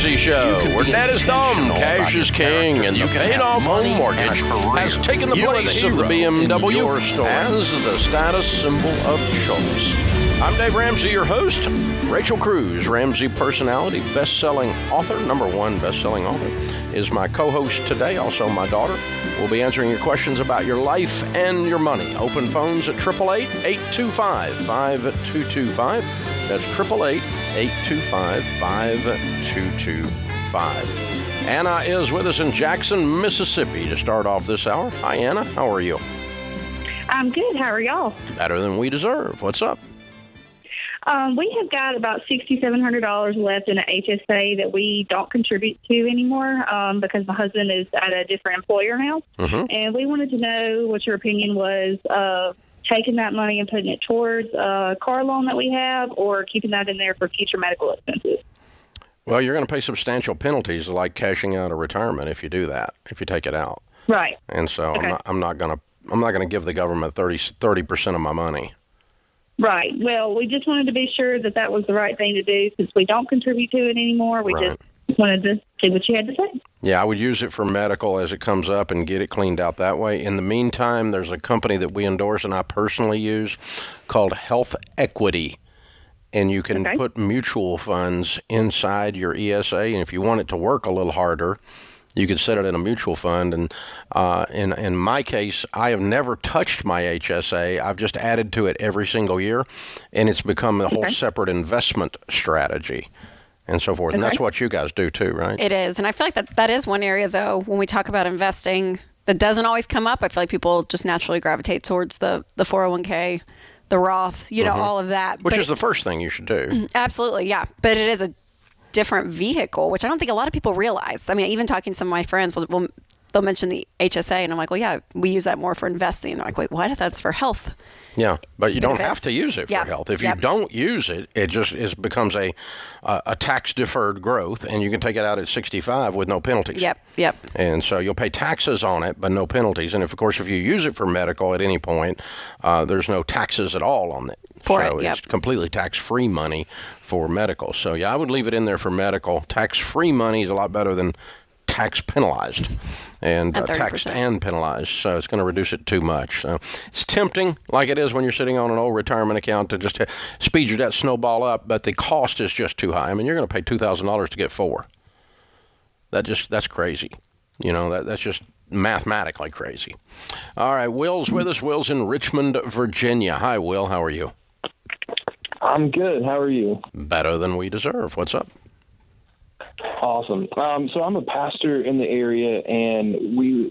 Ramsey Show, where debt is dumb, cash is king, and the paid-off home mortgage has taken the place of the BMW as the status symbol of choice. I'm Dave Ramsey, your host. Rachel Cruz, Ramsey personality, best-selling author, #1 best-selling author, is my co-host today, also my daughter. We'll be answering your questions about your life and your money. Open phones at 888-825-5225. That's 888-825-5225. Anna is with us in Jackson, Mississippi to start off this hour. Hi, Anna. How are you? I'm good. How are y'all? Better than we deserve. What's up? We have got about $6,700 left in an HSA that we don't contribute to anymore because my husband is at a different employer now. Mm-hmm. And we wanted to know what your opinion was of taking that money and putting it towards a car loan that we have or keeping that in there for future medical expenses. Well, you're going to pay substantial penalties like cashing out of retirement if you do that, if you take it out. Right. And so okay. I'm not going to give the government 30% of my money. Right. Well, we just wanted to be sure that that was the right thing to do since we don't contribute to it anymore. We just wanted to see what you had to say. Yeah, I would use it for medical as it comes up and get it cleaned out that way. In the meantime, there's a company that we endorse and I personally use called Health Equity. And you can put mutual funds inside your ESA. And if you want it to work a little harder, you could set it in a mutual fund. And in my case, I have never touched my HSA. I've just added to it every single year. And it's become a whole separate investment strategy and so forth. And that's what you guys do too, right? It is. And I feel like that is one area, though, when we talk about investing, that doesn't always come up. I feel like people just naturally gravitate towards the 401k, the Roth, all of that. Which is the first thing you should do. Absolutely, yeah. But it is a different vehicle, which I don't think a lot of people realize. I mean, even talking to some of my friends, they'll mention the HSA, and I'm like, well, yeah, we use that more for investing. And they're like, wait, what? That's for health. Yeah, but you don't have to use it for health. If you don't use it, it becomes a tax-deferred growth, and you can take it out at 65 with no penalties. Yep. And so you'll pay taxes on it, but no penalties. And, of course, if you use it for medical at any point, there's no taxes at all on it. It's completely tax-free money for medical. So, yeah, I would leave it in there for medical. Tax-free money is a lot better than tax-penalized. And taxed and penalized, so it's going to reduce it too much. So it's tempting, like it is when you're sitting on an old retirement account, to just speed your debt snowball up, but the cost is just too high. I mean, you're going to pay $2,000 to get $4,000. That's crazy. That's just mathematically crazy. All right, Will's with us. Will's in Richmond, Virginia. Hi, Will. How are you? I'm good. How are you? Better than we deserve. What's up? Awesome. So I'm a pastor in the area, and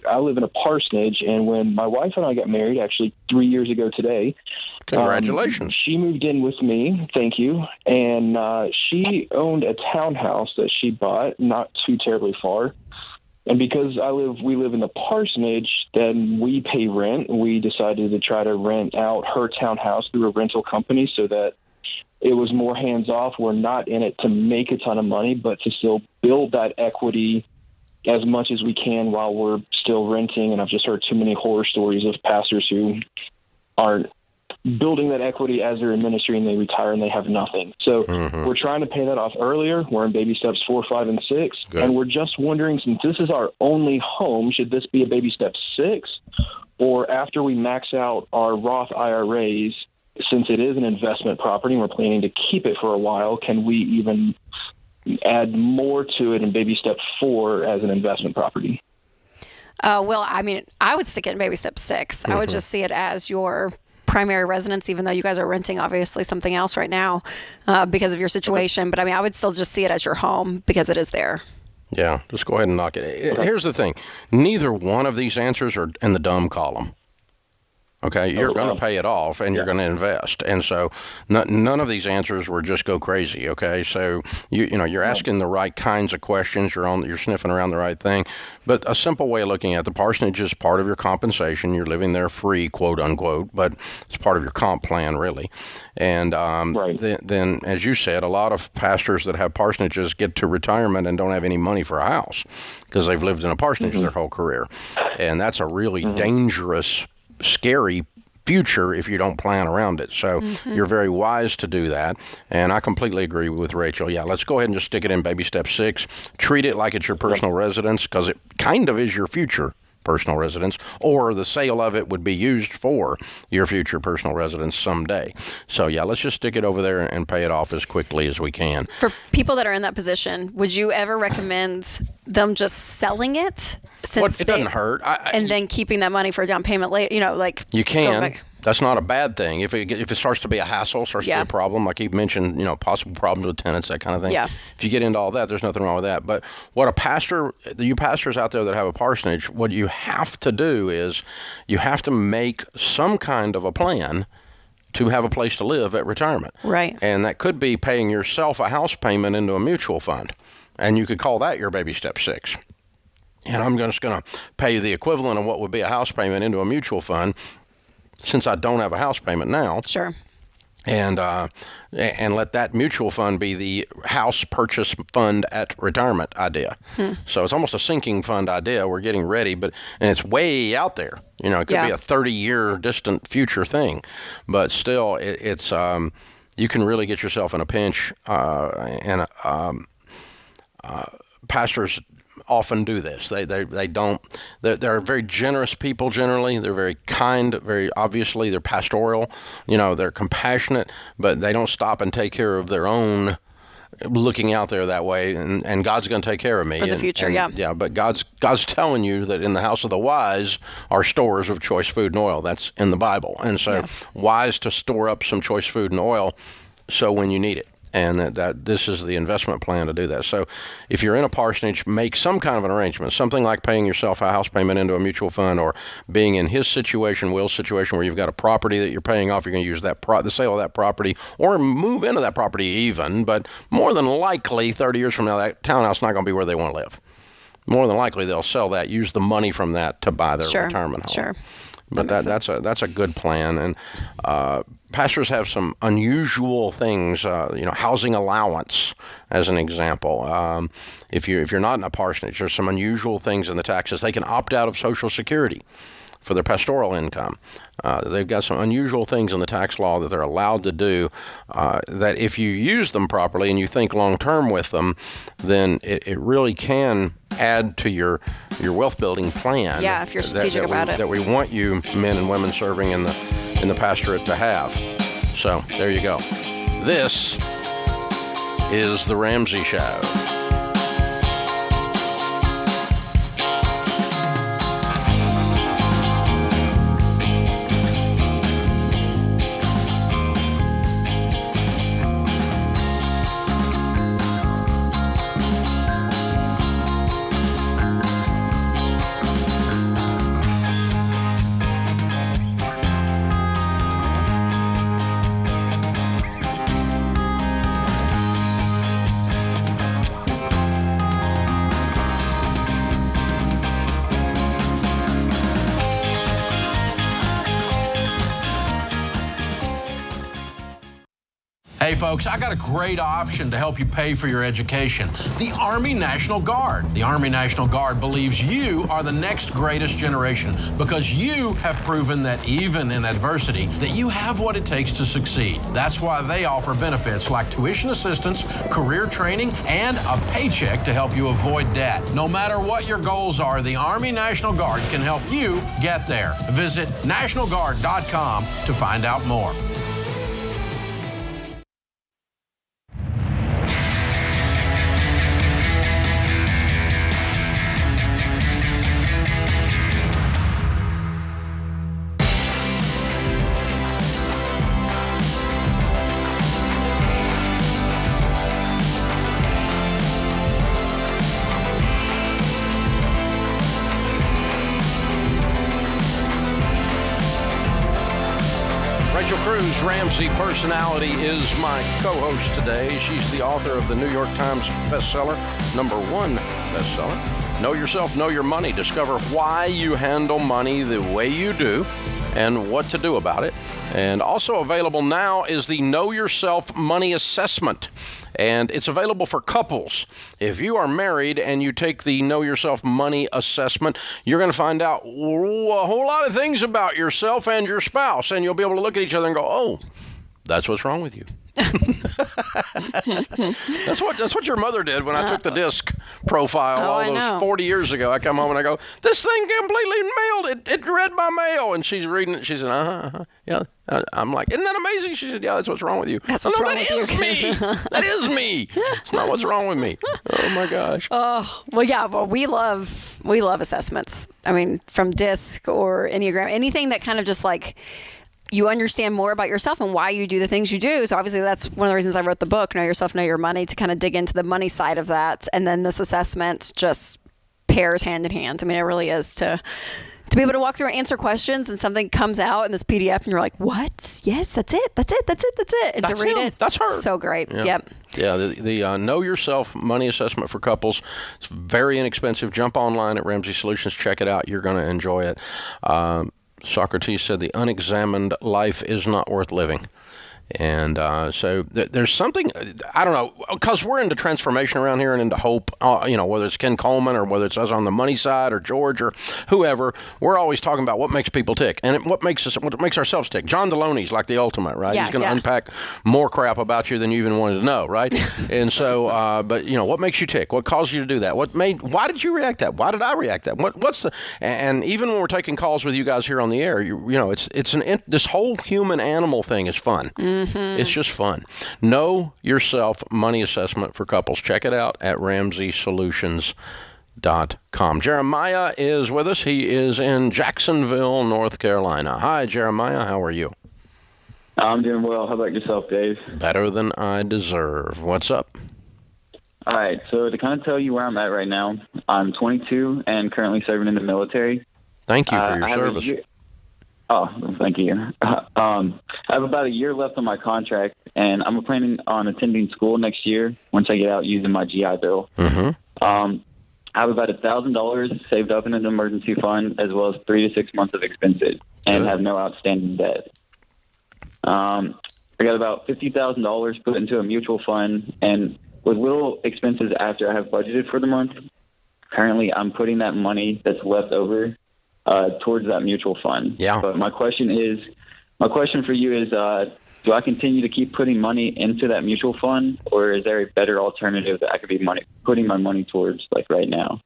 I live in a parsonage. And when my wife and I got married, actually 3 years ago today, congratulations. She moved in with me. Thank you. And she owned a townhouse that she bought not too terribly far. And because we live in the parsonage, then we pay rent. We decided to try to rent out her townhouse through a rental company so that it was more hands-off. We're not in it to make a ton of money, but to still build that equity as much as we can while we're still renting. And I've just heard too many horror stories of pastors who aren't building that equity as they're in ministry and they retire and they have nothing. So we're trying to pay that off earlier. We're in baby steps 4, 5, and 6. Good. And we're just wondering, since this is our only home, should this be a baby step 6? Or after we max out our Roth IRAs, since it is an investment property and we're planning to keep it for a while, can we even add more to it in baby step 4 as an investment property? Well, I mean, I would stick it in baby step 6. I would just see it as your primary residence, even though you guys are renting obviously something else right now because of your situation. But I mean, I would still just see it as your home because it is there. Yeah, just go ahead and knock it. Here's the thing. Neither one of these answers are in the dumb column. Okay, you're going to pay it off, and you're going to invest, and so none of these answers were just go crazy. Okay, so you're asking the right kinds of questions. You're sniffing around the right thing, but a simple way of looking at the parsonage is part of your compensation. You're living there free, quote unquote, but it's part of your comp plan, really. And then, as you said, a lot of pastors that have parsonages get to retirement and don't have any money for a house because they've lived in a parsonage their whole career, and that's a really dangerous, scary future if you don't plan around it. So you're very wise to do that. And I completely agree with Rachel. Yeah, let's go ahead and just stick it in baby step 6. Treat it like it's your personal residence, because it kind of is your future personal residence, or the sale of it would be used for your future personal residence someday. So yeah, let's just stick it over there and pay it off as quickly as we can. For people that are in that position, would you ever recommend them just selling it? It doesn't hurt. And then keeping that money for a down payment later, You can. That's not a bad thing. If it starts to be a hassle, starts to be a problem, like you mentioned, possible problems with tenants, that kind of thing. Yeah. If you get into all that, there's nothing wrong with that. But what you pastors out there that have a parsonage, what you have to do is you have to make some kind of a plan to have a place to live at retirement. Right. And that could be paying yourself a house payment into a mutual fund. And you could call that your baby step 6. And I'm just going to pay you the equivalent of what would be a house payment into a mutual fund, since I don't have a house payment now. Sure. And let that mutual fund be the house purchase fund at retirement idea. So it's almost a sinking fund idea. We're getting ready, and it's way out there. It could be a 30-year distant future thing, but still, it's you can really get yourself in a pinch. Pastors often do this. They're very generous people generally. They're very kind, very obviously. They're pastoral. They're compassionate, but they don't stop and take care of their own, looking out there that way. And God's going to take care of me for the future. Yeah. But God's telling you that in the house of the wise are stores of choice food and oil. That's in the Bible. And so wise to store up some choice food and oil, so when you need it. And that this is the investment plan to do that. So if you're in a parsonage, make some kind of an arrangement, something like paying yourself a house payment into a mutual fund, or being in his situation, Will's situation, where you've got a property that you're paying off. You're going to use the sale of that property, or move into that property even. But more than likely, 30 years from now, that townhouse is not going to be where they want to live. More than likely, they'll sell that, use the money from that to buy their retirement home. Sure. But that's a good plan. And pastors have some unusual things, housing allowance as an example. If you're not in a parsonage, there's some unusual things in the taxes. They can opt out of Social Security for their pastoral income. They've got some unusual things in the tax law that they're allowed to do, that if you use them properly and you think long-term with them, then it really can add to your wealth building plan. Yeah, if you're strategic about it. That we want you men and women serving in the pastorate to have. So there you go. This is the Ramsey Show. Hey folks, I got a great option to help you pay for your education. The Army National Guard. The Army National Guard believes you are the next greatest generation because you have proven that even in adversity, that you have what it takes to succeed. That's why they offer benefits like tuition assistance, career training, and a paycheck to help you avoid debt. No matter what your goals are, the Army National Guard can help you get there. Visit nationalguard.com to find out more. Ramsey personality is my co-host today. She's the author of the New York Times bestseller, #1 bestseller, Know Yourself, Know Your Money. Discover why you handle money the way you do and what to do about it. And also available now is the Know Yourself Money Assessment. And it's available for couples. If you are married and you take the Know Yourself Money Assessment, you're going to find out a whole lot of things about yourself and your spouse. And you'll be able to look at each other and go, oh, that's what's wrong with you. That's what your mother did when I took the disc profile all those 40 years ago. I come home and I go, this thing completely mailed. It read my mail. And she's reading it. She said, yeah. I'm like, isn't that amazing? She said, yeah, that's what's wrong with you. That's what's wrong with you. That is me. That is me. It's not what's wrong with me. Oh my gosh. Oh, well, yeah. Well, we love assessments. I mean, from DISC or Enneagram, anything that kind of just like you understand more about yourself and why you do the things you do. So obviously that's one of the reasons I wrote the book, Know Yourself, Know Your Money, to kind of dig into the money side of that. And then this assessment just pairs hand in hand. I mean, it really is to be able to walk through and answer questions, and something comes out in this PDF and you're like, what? Yes, that's it. And that's to read him. it. That's her. So great. Yeah. Yep. Yeah, the Know Yourself Money Assessment for couples. It's very inexpensive. Jump online at Ramsey Solutions. Check it out. You're going to enjoy it. Socrates said the unexamined life is not worth living. And so there's something, I don't know, because we're into transformation around here and into hope, whether it's Ken Coleman or whether it's us on the money side or George or whoever, we're always talking about what makes people tick and what makes ourselves tick. John Deloney's like the ultimate, right? Yeah, he's going to unpack more crap about you than you even wanted to know, right? And so, but what makes you tick? What caused you to do that? Why did you react that? Why did I react that? And even when we're taking calls with you guys here on the air, this whole human animal thing is fun. Mm-hmm. It's just fun. Know Yourself Money Assessment for couples. Check it out at RamseySolutions.com. Jeremiah is with us. He is in Jacksonville, North Carolina. Hi, Jeremiah. How are you? I'm doing well. How about yourself, Dave? Better than I deserve. What's up? All right. So to kind of tell you where I'm at right now, I'm 22 and currently serving in the military. Thank you for your service. Oh, thank you. I have about a year left on my contract, and I'm planning on attending school next year once I get out using my GI Bill. Mm-hmm. I have about $1,000 saved up in an emergency fund, as well as 3 to 6 months of expenses, and have no outstanding debt. I got about $50,000 put into a mutual fund, and with little expenses after I have budgeted for the month, currently I'm putting that money that's left over towards that mutual fund. Yeah. But my question for you is, do I continue to keep putting money into that mutual fund, or is there a better alternative that I could be putting my money towards, like right now?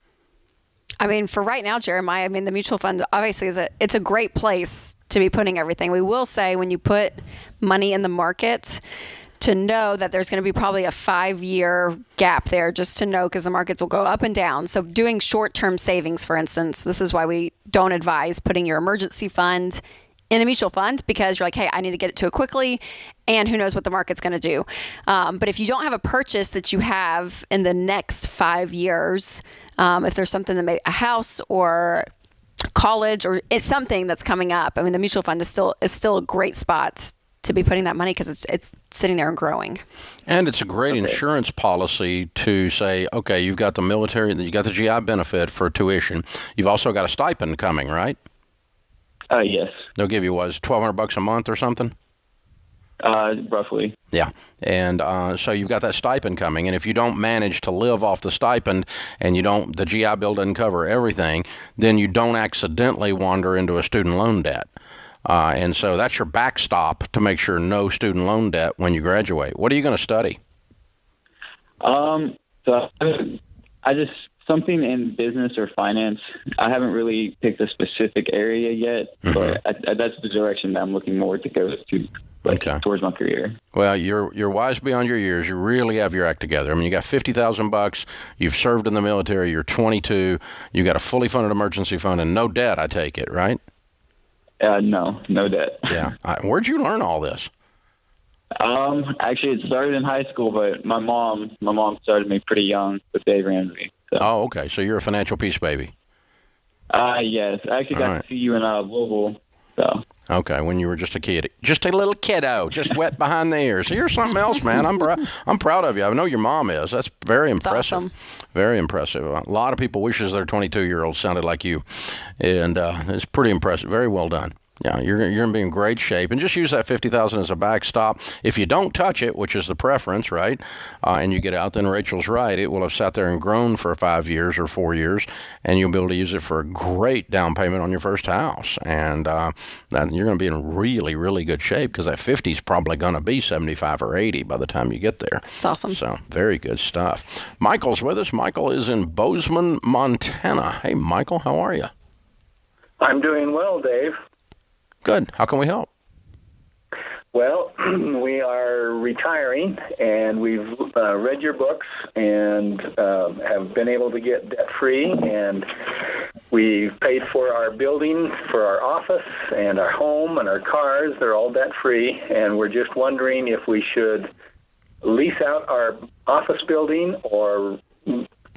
I mean, for right now, Jeremiah, the mutual fund obviously it's a great place to be putting everything. We will say when you put money in the market, to know that there's going to be probably a 5-year gap there, just to know, because the markets will go up and down. So doing short-term savings, for instance, this is why we don't advise putting your emergency fund in a mutual fund, because you're like, hey, I need to get it to it quickly, and who knows what the market's going to do. But if you don't have a purchase that you have in the next 5 years, if there's something that a house or college, or it's something that's coming up, the mutual fund is still a great spot to be putting that money, because it's sitting there and growing. And it's a great insurance policy to say, okay, you've got the military, you've got the GI benefit for tuition. You've also got a stipend coming, right? Yes. They'll give you, $1,200 a month or something? Roughly. Yeah. And so you've got that stipend coming. And if you don't manage to live off the stipend and the GI Bill doesn't cover everything, then you don't accidentally wander into a student loan debt. And so that's your backstop to make sure no student loan debt when you graduate. What are you going to study? So I just something in business or finance. I haven't really picked a specific area yet, but that's the direction that I'm looking more to go to, towards my career. Well, you're wise beyond your years. You really have your act together. You got $50,000. You've served in the military. You're 22. You got a fully funded emergency fund and no debt. I take it, right? No debt. Yeah. Where'd you learn all this? Actually, it started in high school, but my mom started me pretty young with Dave Ramsey. So. Oh, okay. So you're a financial peace baby. Yes. I actually got to see you in Louisville. So. Okay, when you were just a kid, just a little kiddo, just wet behind the ears. So you're something else, man. I'm proud of you. I know your mom is. That's very impressive. Awesome. Very impressive. A lot of people wishes their 22-year-old sounded like you, and it's pretty impressive. Very well done. Yeah, you're going to be in great shape, and just use that $50,000 as a backstop. If you don't touch it, which is the preference, right, and you get out, then Rachel's right. It will have sat there and grown for 5 years or 4 years, and you'll be able to use it for a great down payment on your first house. And you're going to be in really, really good shape because that 50 is probably going to be 75 or 80 by the time you get there. It's awesome. So very good stuff. Michael's with us. Michael is in Bozeman, Montana. Hey, Michael, how are you? I'm doing well, Dave. Good. How can we help? Well, we are retiring, and we've read your books and have been able to get debt-free, and we've paid for our building, for our office, and our home, and our cars. They're all debt-free, and we're just wondering if we should lease out our office building or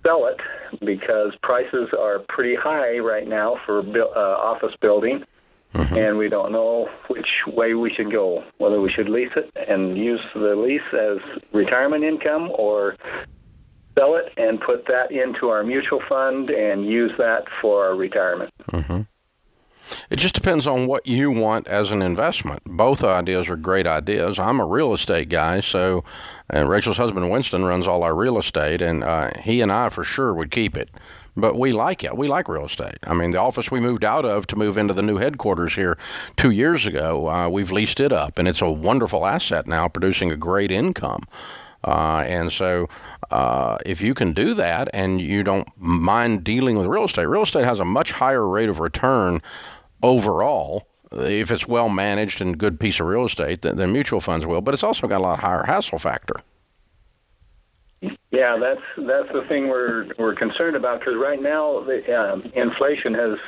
sell it, because prices are pretty high right now for office building. Mm-hmm. And we don't know which way we should go, whether we should lease it and use the lease as retirement income or sell it and put that into our mutual fund and use that for our retirement. Mm-hmm. It just depends on what you want as an investment. Both ideas are great ideas. I'm a real estate guy, and Rachel's husband, Winston, runs all our real estate, and he and I for sure would keep it. But we like it. We like real estate. I mean, the office we moved out of to move into the new headquarters here 2 years ago, we've leased it up, and it's a wonderful asset now, producing a great income. And so if you can do that and you don't mind dealing with real estate has a much higher rate of return overall if it's well managed and good piece of real estate than mutual funds will, but it's also got a lot higher hassle factor. Yeah, that's the thing we're concerned about, because right now the inflation has,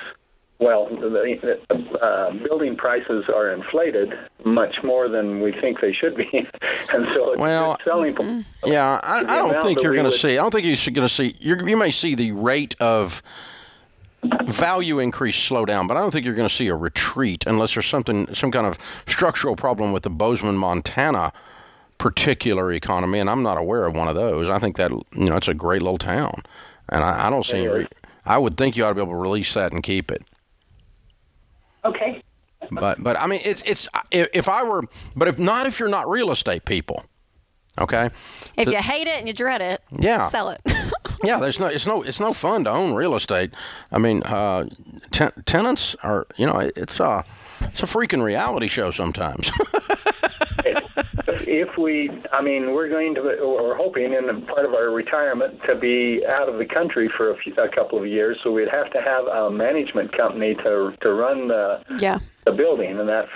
the building prices are inflated much more than we think they should be, and so it's selling. Yeah, I don't think you're going to see. I don't think you're going to see. You may see the rate of value increase slow down, but I don't think you're going to see a retreat unless there's some kind of structural problem with the Bozeman, Montana particular economy, and I'm not aware of one of those. I think that it's a great little town, and I don't see. I would think you ought to be able to release that and keep it. Okay. But I mean, it's if I were, but if not, if you're not real estate people, okay. If you hate it and you dread it, sell it. Yeah, it's no fun to own real estate. I mean, tenants are, it's a freaking reality show sometimes. We're hoping in part of our retirement to be out of the country for a couple of years, so we'd have to have a management company to run the building, and that's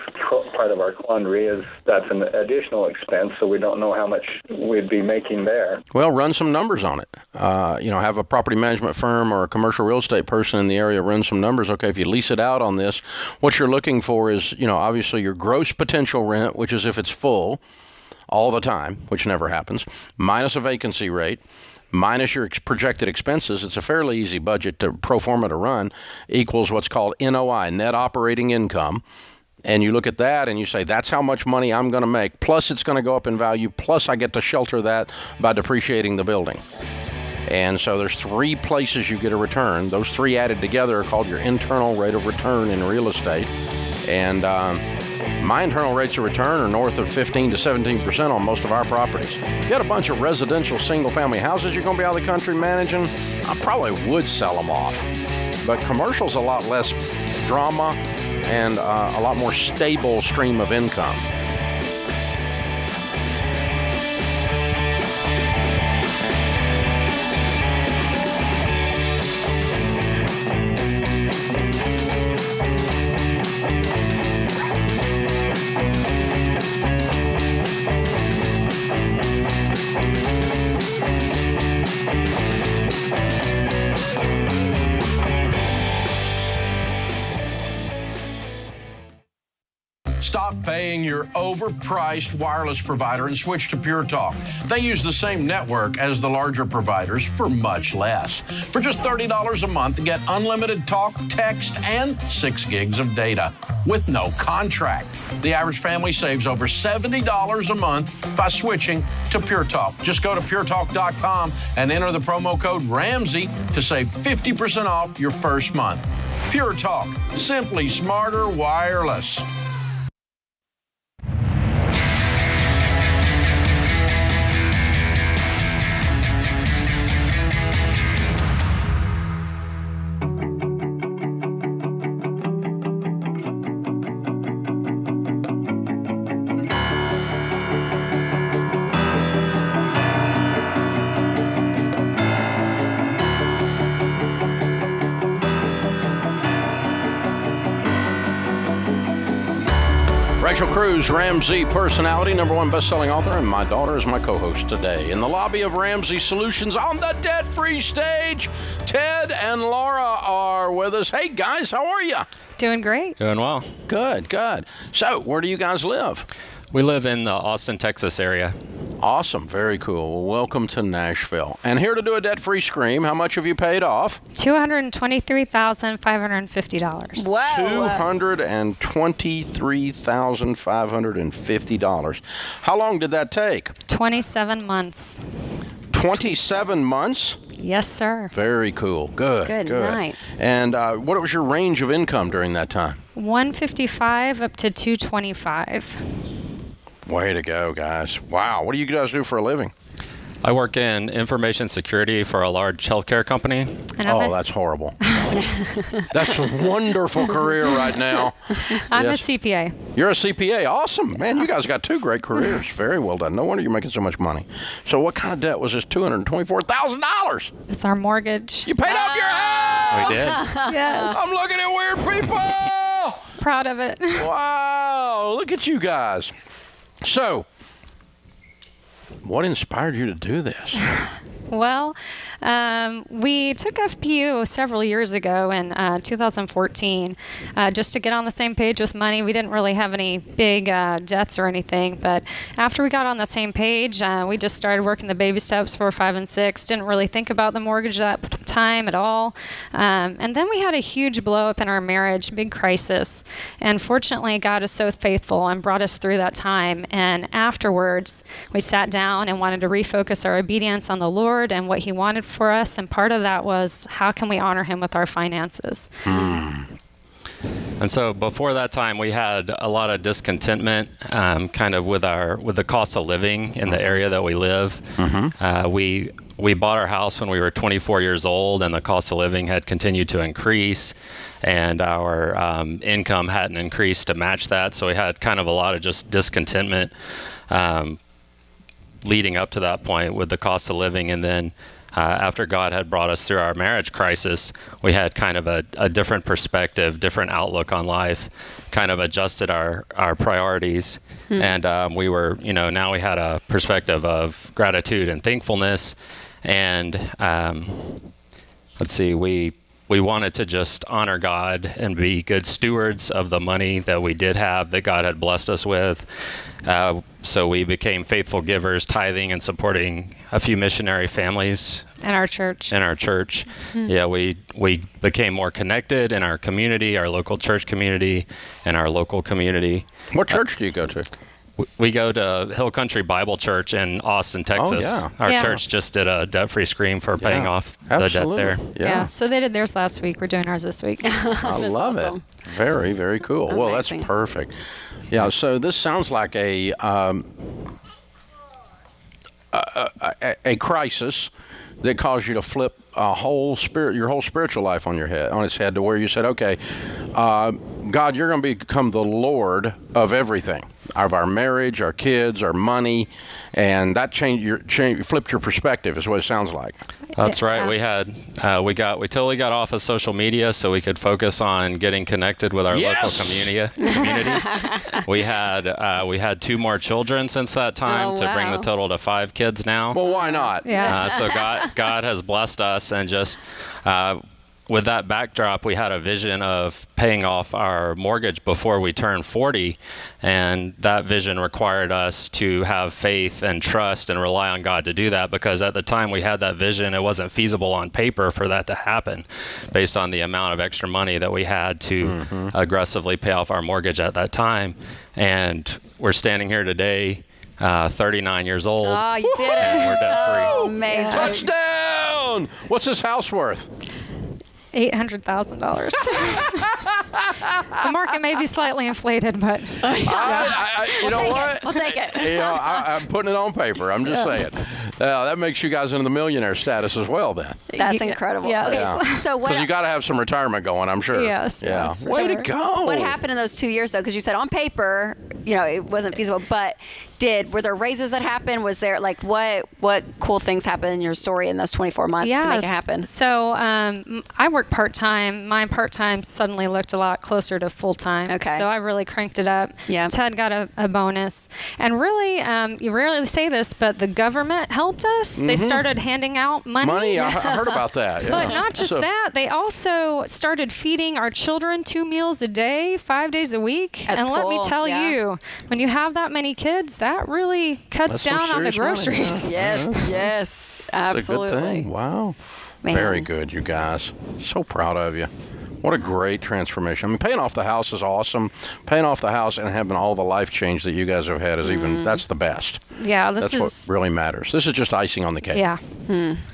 part of our quandary. Is that's an additional expense, so we don't know how much we'd be making there. Well, run some numbers on it. Have a property management firm or a commercial real estate person in the area run some numbers. Okay, if you lease it out on this, what you're looking for is, obviously your gross potential rent, which is if it's full all the time, which never happens, minus a vacancy rate, minus your projected expenses. It's a fairly easy budget to pro forma to run, equals what's called NOI, net operating income. And you look at that and you say, that's how much money I'm going to make, plus it's going to go up in value, plus I get to shelter that by depreciating the building. And so there's 3 places you get a return. Those 3 added together are called your internal rate of return in real estate. And my internal rates of return are north of 15 to 17% on most of our properties. If you got a bunch of residential single-family houses you're going to be out of the country managing, I probably would sell them off. But commercial's a lot less drama and a lot more stable stream of income. Stop paying your overpriced wireless provider and switch to Pure Talk. They use the same network as the larger providers for much less. For just $30 a month, get unlimited talk, text, and 6 gigs of data with no contract. The average family saves over $70 a month by switching to Pure Talk. Just go to puretalk.com and enter the promo code Ramsey to save 50% off your first month. Pure Talk, simply smarter wireless. Rachel Cruz, Ramsey personality, #1 best-selling author, and my daughter is my co-host today. In the lobby of Ramsey Solutions on the debt-free stage, Ted and Laura are with us. Hey, guys, how are you? Doing great. Doing well. Good, good. So, where do you guys live? We live in the Austin, Texas area. Awesome. Very cool. Well, welcome to Nashville. And here to do a debt-free scream, how much have you paid off? $223,550. Whoa. $223,550. How long did that take? 27 months. 27 months? Yes, sir. Very cool. Good. Good night. And what was your range of income during that time? 155 up to 225. Way to go, guys. Wow. What do you guys do for a living? I work in information security for a large healthcare company. Oh, that's horrible. That's a wonderful career right now. I'm a CPA. You're a CPA. Awesome. Man, you guys got two great careers. Very well done. No wonder you're making so much money. So what kind of debt was this $224,000? It's our mortgage. You paid off your house! We did. Yes. I'm looking at weird people! Proud of it. Wow. Look at you guys. So, what inspired you to do this? Well, we took FPU several years ago in 2014 just to get on the same page with money. We didn't really have any big debts or anything, but after we got on the same page, we just started working the baby steps 4, 5, and 6. Didn't really think about the mortgage that time at all. And then we had a huge blow up in our marriage, big crisis. And fortunately, God is so faithful and brought us through that time. And afterwards, we sat down and wanted to refocus our obedience on the Lord and what He wanted for us, and part of that was how can we honor Him with our finances. And so before that time, we had a lot of discontentment, kind of with the cost of living in the area that we live. We bought our house when we were 24 years old, and the cost of living had continued to increase, and our income hadn't increased to match that. So we had kind of a lot of just discontentment leading up to that point with the cost of living. And then after God had brought us through our marriage crisis, we had kind of a different perspective, different outlook on life, kind of adjusted our priorities. And we were, now we had a perspective of gratitude and thankfulness. And we wanted to just honor God and be good stewards of the money that we did have, that God had blessed us with. So we became faithful givers, tithing and supporting a few missionary families. In our church. Yeah, we became more connected in our community, our local church community, and our local community. What church do you go to? We go to Hill Country Bible Church in Austin, Texas. Oh, yeah. Our church just did a debt-free scream for paying off the debt there. Yeah, so they did theirs last week. We're doing ours this week. I love it. Very, very cool. Amazing. Well, that's perfect. Yeah, so this sounds like a crisis that caused you to flip your whole spiritual life on its head, to where you said, okay, God, you're going to become the Lord of everything, of our marriage, our kids, our money, and that flipped your perspective, is what it sounds like. That's right. We totally got off of social media so we could focus on getting connected with our local community. We had 2 more children since that time to bring the total to 5 kids now. Well, why not? Yeah. So God has blessed us, and just with that backdrop, we had a vision of paying off our mortgage before we turned 40, and that vision required us to have faith and trust and rely on God to do that, because at the time we had that vision, it wasn't feasible on paper for that to happen based on the amount of extra money that we had to aggressively pay off our mortgage at that time. And we're standing here today, 39 years old. Oh, you did it. And we're debt-free. Amazing. Touchdown! What's this house worth? $800,000. The market may be slightly inflated, but you know what? We'll take it. I'm putting it on paper. I'm just saying. That makes you guys into the millionaire status as well, then. That's incredible. Yeah. Okay, so what? Because you got to have some retirement going, I'm sure. Yes. Yeah. For Way to sure. go. What happened in those 2 years, though? Because you said on paper, it wasn't feasible, but were there raises that happened? Was there what cool things happened in your story in those 24 months to make it happen? So I work part-time. My part-time suddenly looked a lot closer to full-time. Okay. So I really cranked it up. Yeah. Ted got a bonus. And really, you rarely say this, but the government helped us. They started handing out money. I heard about that. Yeah. But not just that, they also started feeding our children 2 meals a day, 5 days a week. At and let me school, tell you, when you have that many kids, that really cuts That's some down on the serious money, groceries. Yes, absolutely. That's a good thing. Wow. Man. Very good, you guys. So proud of you. What a great transformation. I mean, paying off the house is awesome. Paying off the house and having all the life change that you guys have had is that's the best. Yeah, That's what really matters. This is just icing on the cake. Yeah.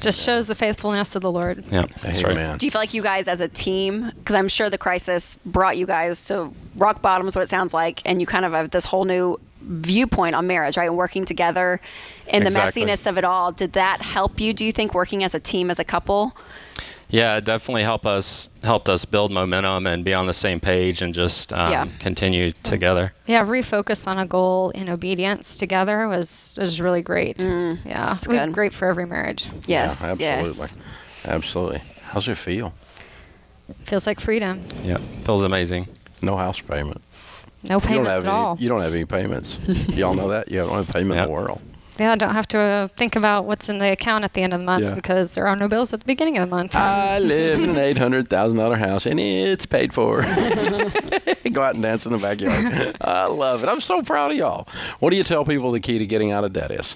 Just shows the faithfulness of the Lord. Yeah, that's right. Amen. Do you feel like you guys as a team, because I'm sure the crisis brought you guys to rock bottom is what it sounds like, and you kind of have this whole new viewpoint on marriage, right? And working together in the messiness of it all. Did that help you, do you think, working as a team, as a couple? Yeah, it definitely helped us build momentum and be on the same page and just continue together. Yeah, refocus on a goal in obedience together was really great. Yeah, that's good. Great for every marriage. Yes, Yeah, absolutely. Absolutely. How's it feel? Feels like freedom. Yeah, feels amazing. No house payment. No payments at all. You don't have any payments. Y'all know that? You don't have a payment in the world. Yeah, I don't have to think about what's in the account at the end of the month because there are no bills at the beginning of the month. I live in an $800,000 house and it's paid for. Go out and dance in the backyard. I love it. I'm so proud of y'all. What do you tell people the key to getting out of debt is?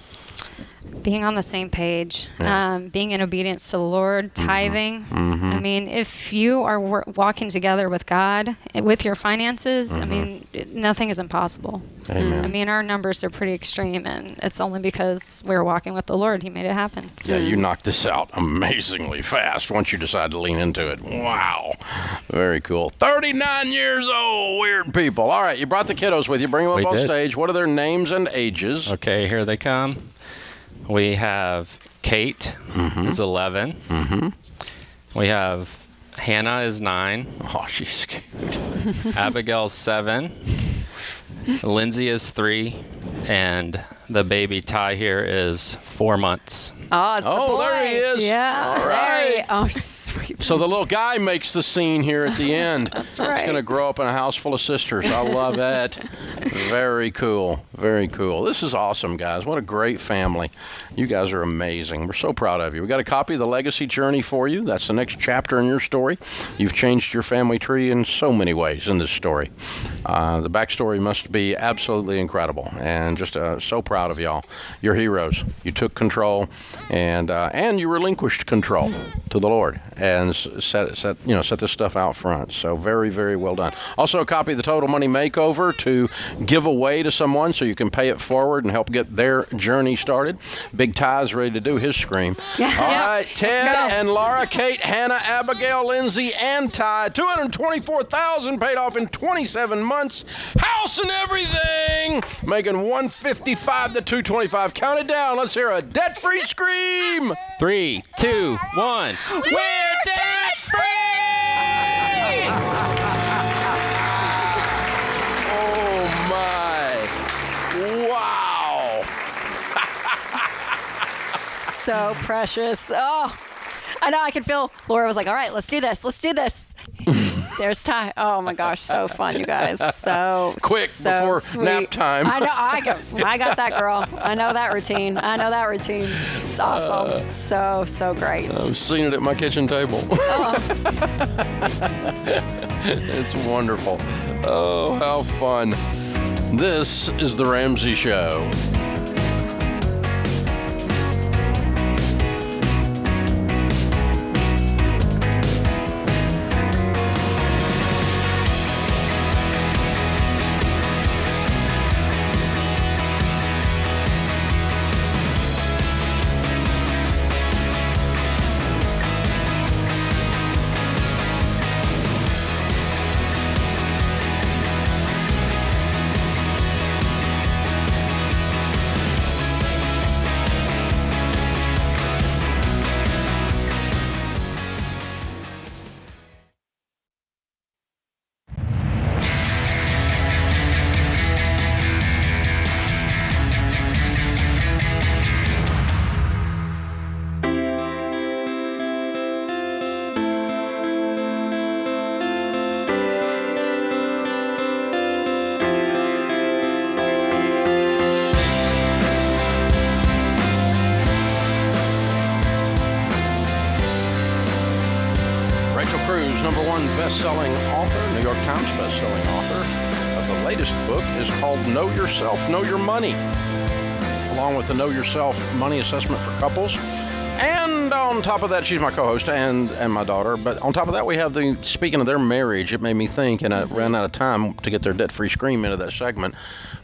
Being on the same page, being in obedience to the Lord, tithing. I mean, if you are walking together with God, with your finances, I mean, nothing is impossible. Amen. I mean, our numbers are pretty extreme, and it's only because we're walking with the Lord He made it happen. Yeah, you knocked this out amazingly fast once you decide to lean into it. Wow. Very cool. 39 years old, weird people. All right, you brought the kiddos with you. Bring them up on stage. What are their names and ages? Okay, here they come. We have Kate, is 11. We have Hannah is 9. Oh, she's cute. Abigail's 7. Lindsay is 3. And the baby Ty here is 4 months. Oh, it's the boy. There he is. Yeah. All right. Oh, sweet. So the little guy makes the scene here at the end. That's right. He's going to grow up in a house full of sisters. I love that. Very cool. Very cool. This is awesome, guys. What a great family. You guys are amazing. We're so proud of you. We got a copy of The Legacy Journey for you. That's the next chapter in your story. You've changed your family tree in so many ways in this story. The backstory must be absolutely incredible, and just so proud of y'all. You're heroes. You took control, and you relinquished control to the Lord, and set this stuff out front. So very, very well done. Also, a copy of the Total Money Makeover to give away to someone, so you can pay it forward and help get their journey started. Big Ty's ready to do his scream. All right, Ted and Laura, Kate, Hannah, Abigail, Lindsay, and Ty. $224,000 paid off in 27 months. House and everything, making $155 to $225. Count it down. Let's hear a debt-free scream. 3, 2, 1. We're debt-free! Oh, my. Wow. So precious. Oh, I know. I can feel Laura was like, all right, let's do this. Let's do this. There's Ty. Oh my gosh, so fun, you guys. So quick so before sweet. nap time. I know. I got that, girl. I know that routine. It's awesome. So great. I've seen it at my kitchen table. It's wonderful. Oh, how fun. This is The Ramsey Show. Rachel Cruz, #1 best-selling author, New York Times best-selling author of the latest book is called Know Yourself, Know Your Money, along with the Know Yourself Money Assessment for Couples. And on top of that, she's my co-host and my daughter. But on top of that, we have speaking of their marriage, it made me think, and I ran out of time to get their debt-free scream into that segment.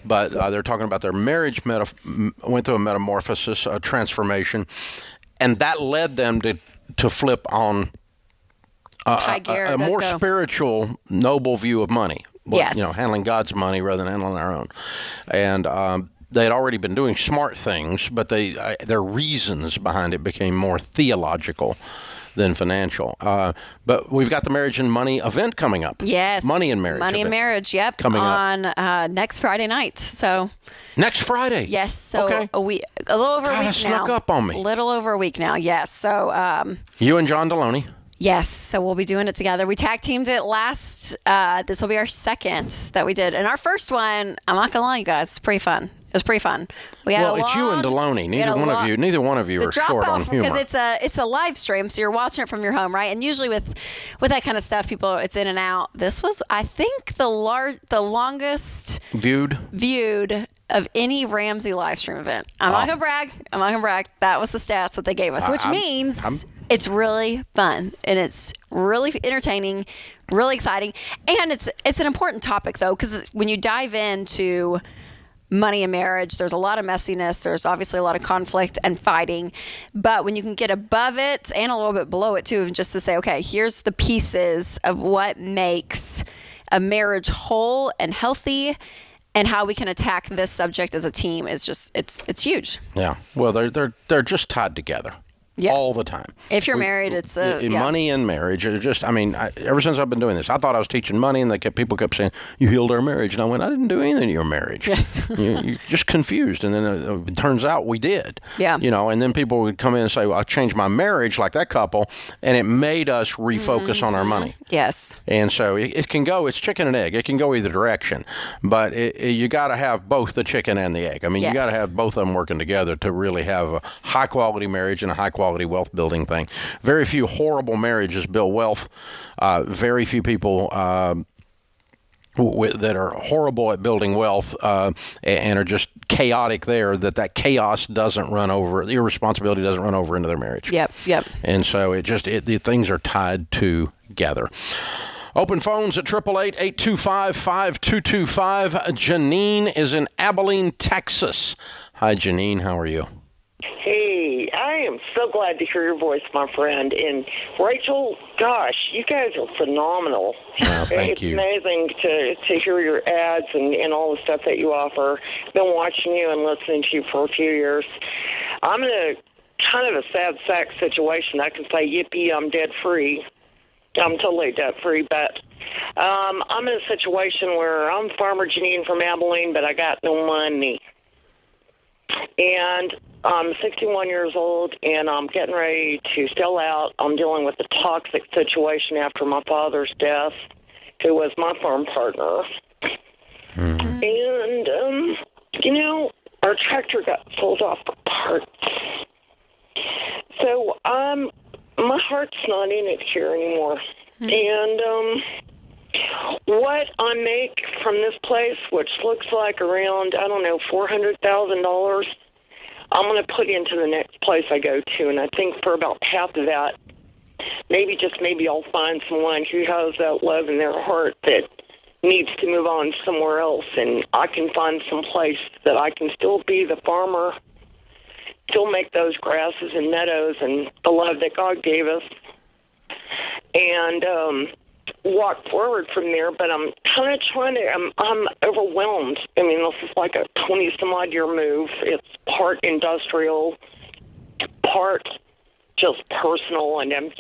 But they're talking about their marriage went through a metamorphosis, a transformation, and that led them to flip on a more spiritual, noble view of money. Yes. Handling God's money rather than handling our own. And they had already been doing smart things, but their reasons behind it became more theological than financial. But we've got the Marriage and Money event coming up. Yes. Money and Marriage. Money and Marriage, yep. Coming on next Friday night. So next Friday? Yes. So okay. a little over a week now. Snuck up on me. A little over a week now, yes. So you and John Deloney. Yes, so we'll be doing it together. We tag teamed it last. This will be our second that we did, and our first one. I'm not gonna lie, you guys, it's pretty fun. It was pretty fun. It's you and Deloney. Neither one of you are short on humor. Because it's a live stream, so you're watching it from your home, right? And usually with that kind of stuff, people, it's in and out. This was, I think, the longest viewed of any Ramsey live stream event. I'm not gonna brag. That was the stats that they gave us, which means it's really fun and it's really entertaining, really exciting, and it's an important topic though, because when you dive into money and marriage, there's a lot of messiness. There's obviously a lot of conflict and fighting, but when you can get above it and a little bit below it too, just to say, okay, here's the pieces of what makes a marriage whole and healthy, and how we can attack this subject as a team is just it's huge. Yeah. Well, they're just tied together. Yes. All the time. If you're married, it's money and marriage. Ever since I've been doing this, I thought I was teaching money, and people kept saying, "You healed our marriage," and I went, "I didn't do anything to your marriage." Yes. You're just confused, and then it turns out we did. Yeah. And then people would come in and say, "Well, I changed my marriage," like that couple, and it made us refocus on our money. Yes. And so it can go. It's chicken and egg. It can go either direction, but you got to have both the chicken and the egg. I mean, you got to have both of them working together to really have a high quality marriage and a high quality wealth building thing. Very few horrible marriages build wealth. Very few people that are horrible at building wealth and are just chaotic there, that chaos doesn't run over, the irresponsibility doesn't run over into their marriage. Yep. And so the things are tied together. Open phones at 888-825-5225. Janine is in Abilene, Texas. Hi, Janine. How are you? Hey, I am so glad to hear your voice, my friend. And Rachel, gosh, you guys are phenomenal. Thank you. It's amazing to hear your ads and all the stuff that you offer. Been watching you and listening to you for a few years. I'm in a kind of a sad sack situation. I can say, yippee, I'm debt free. I'm totally debt free, but I'm in a situation where I'm Farmer Janine from Abilene, but I got no money. And I'm 61 years old, and I'm getting ready to sell out. I'm dealing with a toxic situation after my father's death, who was my farm partner. Mm-hmm. And, our tractor got sold off for parts. So my heart's not in it here anymore. Mm-hmm. And what I make from this place, which looks like around, $400,000, I'm going to put into the next place I go to. And I think for about half of that, maybe I'll find someone who has that love in their heart that needs to move on somewhere else. And I can find some place that I can still be the farmer, still make those grasses and meadows and the love that God gave us, and walk forward from there. But I'm kind of I'm overwhelmed. I mean, this is like a 20-some-odd-year move. It's part industrial, part just personal, and I'm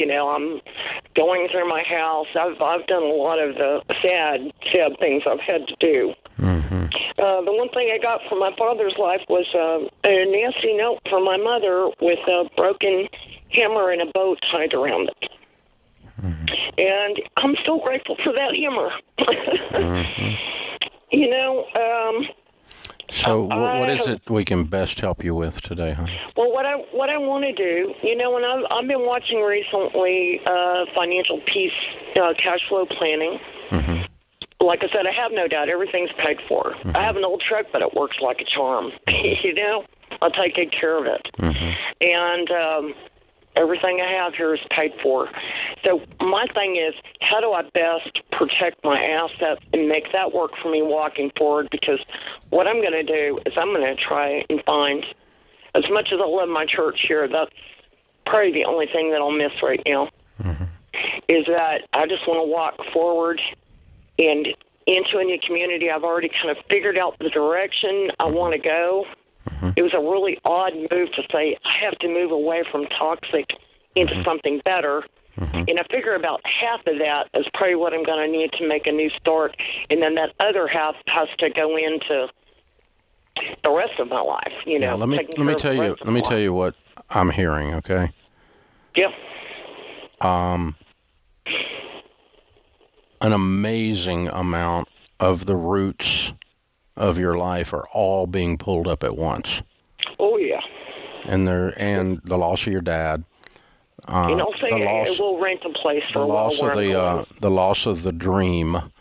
going through my house. I've done a lot of the sad things I've had to do. Mm-hmm. The one thing I got from my father's life was a nasty note from my mother with a broken hammer and a bow tied around it. Mm-hmm. And I'm still grateful for that hammer. Mm-hmm. So what is it we can best help you with today, honey? Well, what I want to do, and I've been watching recently financial peace, cash flow planning. Mm-hmm. Like I said, I have no doubt everything's paid for. Mm-hmm. I have an old truck, but it works like a charm. I'll take good care of it. Mm-hmm. And everything I have here is paid for. So my thing is, how do I best protect my assets and make that work for me walking forward? Because what I'm going to do is I'm going to try and find, as much as I love my church here, that's probably the only thing that I'll miss right now, mm-hmm. is that I just want to walk forward and into a new community. I've already kind of figured out the direction I want to go. Mm-hmm. It was a really odd move to say, I have to move away from toxic into mm-hmm. something better. Mm-hmm. And I figure about half of that is probably what I'm going to need to make a new start. And then that other half has to go into the rest of my life, Let me tell you what I'm hearing, okay? Yeah. An amazing amount of the roots of your life are all being pulled up at once. Oh yeah. And the loss of your dad. I'll say we'll rent a place for a while. The loss of the dream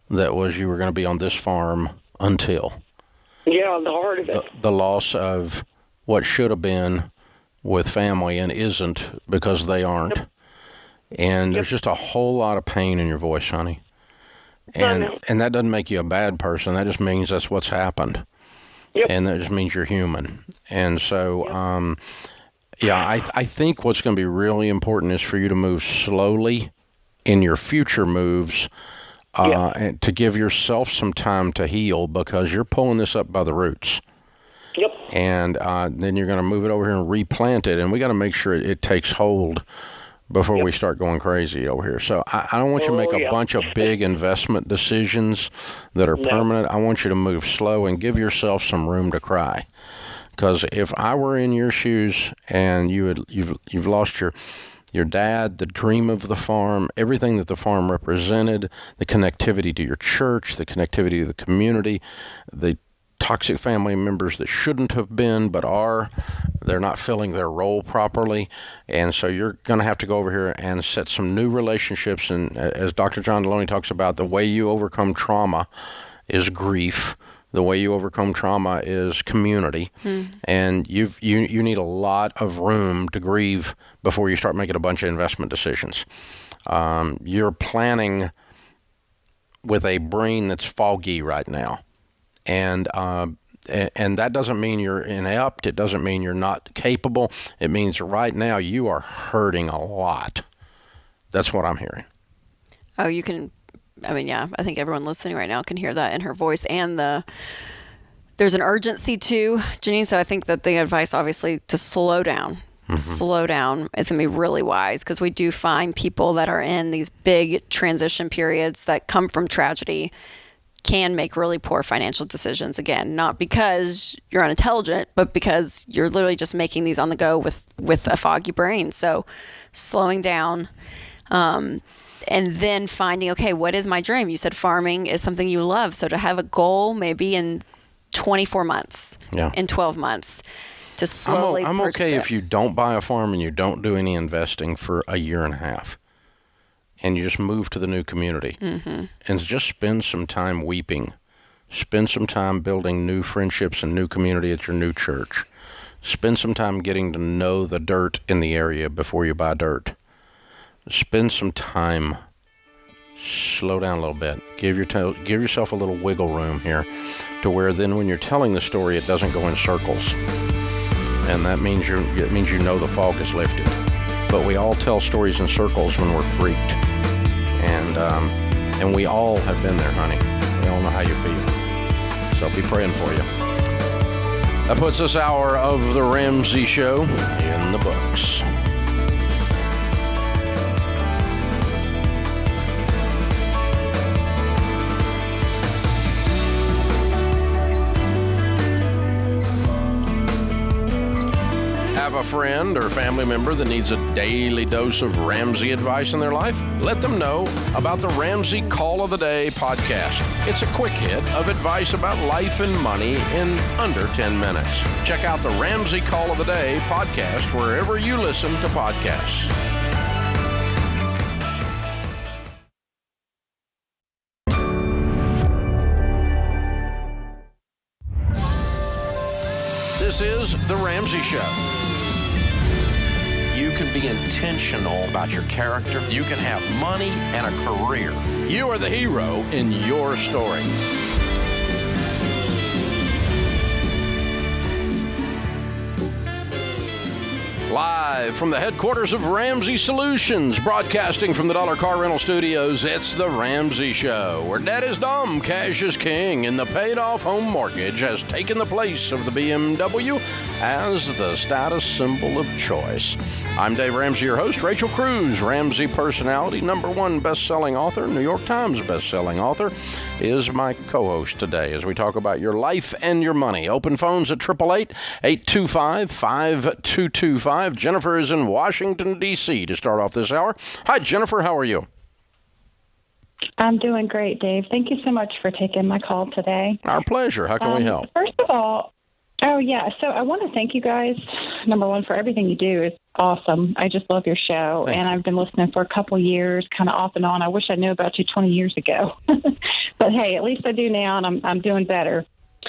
that was you were going to be on this farm until. Yeah, the heart of it. The loss of what should have been with family and isn't because they aren't. Yep. And there's just a whole lot of pain in your voice, honey. And that doesn't make you a bad person. That just means that's what's happened. Yep. And that just means you're human. And so, I think what's going to be really important is for you to move slowly in your future moves and to give yourself some time to heal, because you're pulling this up by the roots. Yep. And then you're going to move it over here and replant it. And we got to make sure it takes hold before we start going crazy over here. So I don't want you to make a bunch of big investment decisions that are permanent. I want you to move slow and give yourself some room to cry. Because if I were in your shoes and you've lost your dad, the dream of the farm, everything that the farm represented, the connectivity to your church, the connectivity to the community, the toxic family members that shouldn't have been but are, they're not filling their role properly. And so you're going to have to go over here and set some new relationships. And as Dr. John Deloney talks about, the way you overcome trauma is grief. The way you overcome trauma is community. And you need a lot of room to grieve before you start making a bunch of investment decisions. You're planning with a brain that's foggy right now. And that doesn't mean you're inept. It doesn't mean you're not capable. It means right now you are hurting a lot. That's what I'm hearing. Oh, you can, I think everyone listening right now can hear that in her voice. And there's an urgency too, Janine. So I think that the advice, obviously, to slow down. Mm-hmm. Slow down is going to be really wise, because we do find people that are in these big transition periods that come from tragedy can make really poor financial decisions. Again, not because you're unintelligent, but because you're literally just making these on the go with a foggy brain. So slowing down, and then finding, okay, what is my dream? You said farming is something you love. So to have a goal maybe in 24 months, in 12 months, to slowly I'm okay if you don't buy a farm and you don't do any investing for a year and a half. And you just move to the new community and just spend some time weeping. Spend some time building new friendships and new community at your new church. Spend some time getting to know the dirt in the area before you buy dirt. Spend some time. Slow down a little bit. Give yourself a little wiggle room here, to where then when you're telling the story, it doesn't go in circles. And that means you know the fog is lifted. But we all tell stories in circles when we're freaked. And we all have been there, honey. We all know how you feel. So be praying for you. That puts this hour of the Ramsey Show in the books. Have a friend or family member that needs a daily dose of Ramsey advice in their life? Let them know about the Ramsey Call of the Day podcast. It's a quick hit of advice about life and money in under 10 minutes. Check out the Ramsey Call of the Day podcast wherever you listen to podcasts. This is The Ramsey Show. You can be intentional about your character. You can have money and a career. You are the hero in your story. Live from the headquarters of Ramsey Solutions, broadcasting from the Dollar Car Rental Studios, it's The Ramsey Show, where debt is dumb, cash is king, and the paid-off home mortgage has taken the place of the BMW as the status symbol of choice. I'm Dave Ramsey, your host. Rachel Cruz, Ramsey personality, #1 best-selling author, New York Times best-selling author, is my co-host today as we talk about your life and your money. Open phones at 888-825-5225. Jennifer is in Washington, D.C. to start off this hour. Hi, Jennifer. How are you? I'm doing great, Dave. Thank you so much for taking my call today. Our pleasure. How can we help? First of all, so I want to thank you guys, #1, for everything you do. It's awesome. I just love your show, and I've been listening for a couple years, kind of off and on. I wish I knew about you 20 years ago. But, hey, at least I do now, and I'm doing better.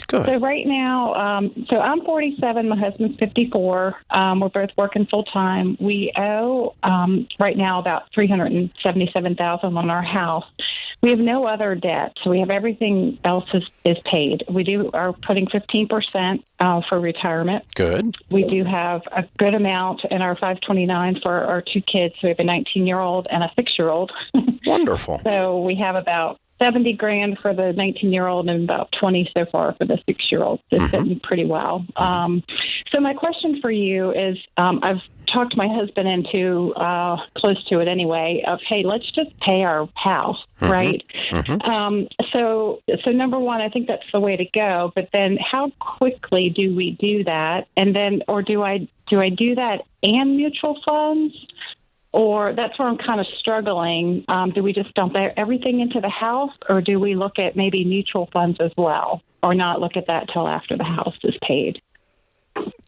Good. So right now, I'm 47. My husband's 54. We're both working full time. We owe right now about $377,000 on our house. We have no other debt, so we have everything else is paid. We are putting 15% for retirement. Good. We do have a good amount in our 529 for our 2 kids. So we have a 19-year-old and a 6-year-old. Wonderful. So we have about $70,000 for the 19-year-old and about 20 so far for the 6-year-old. It's fitting pretty well. So my question for you is, I've talked my husband into close to it anyway. Of hey, let's just pay our house, right? So #1, I think that's the way to go. But then, how quickly do we do that? And then, or do I do that and mutual funds? Or that's where I'm kind of struggling. Do we just dump everything into the house, or do we look at maybe mutual funds as well, or not look at that till after the house is paid?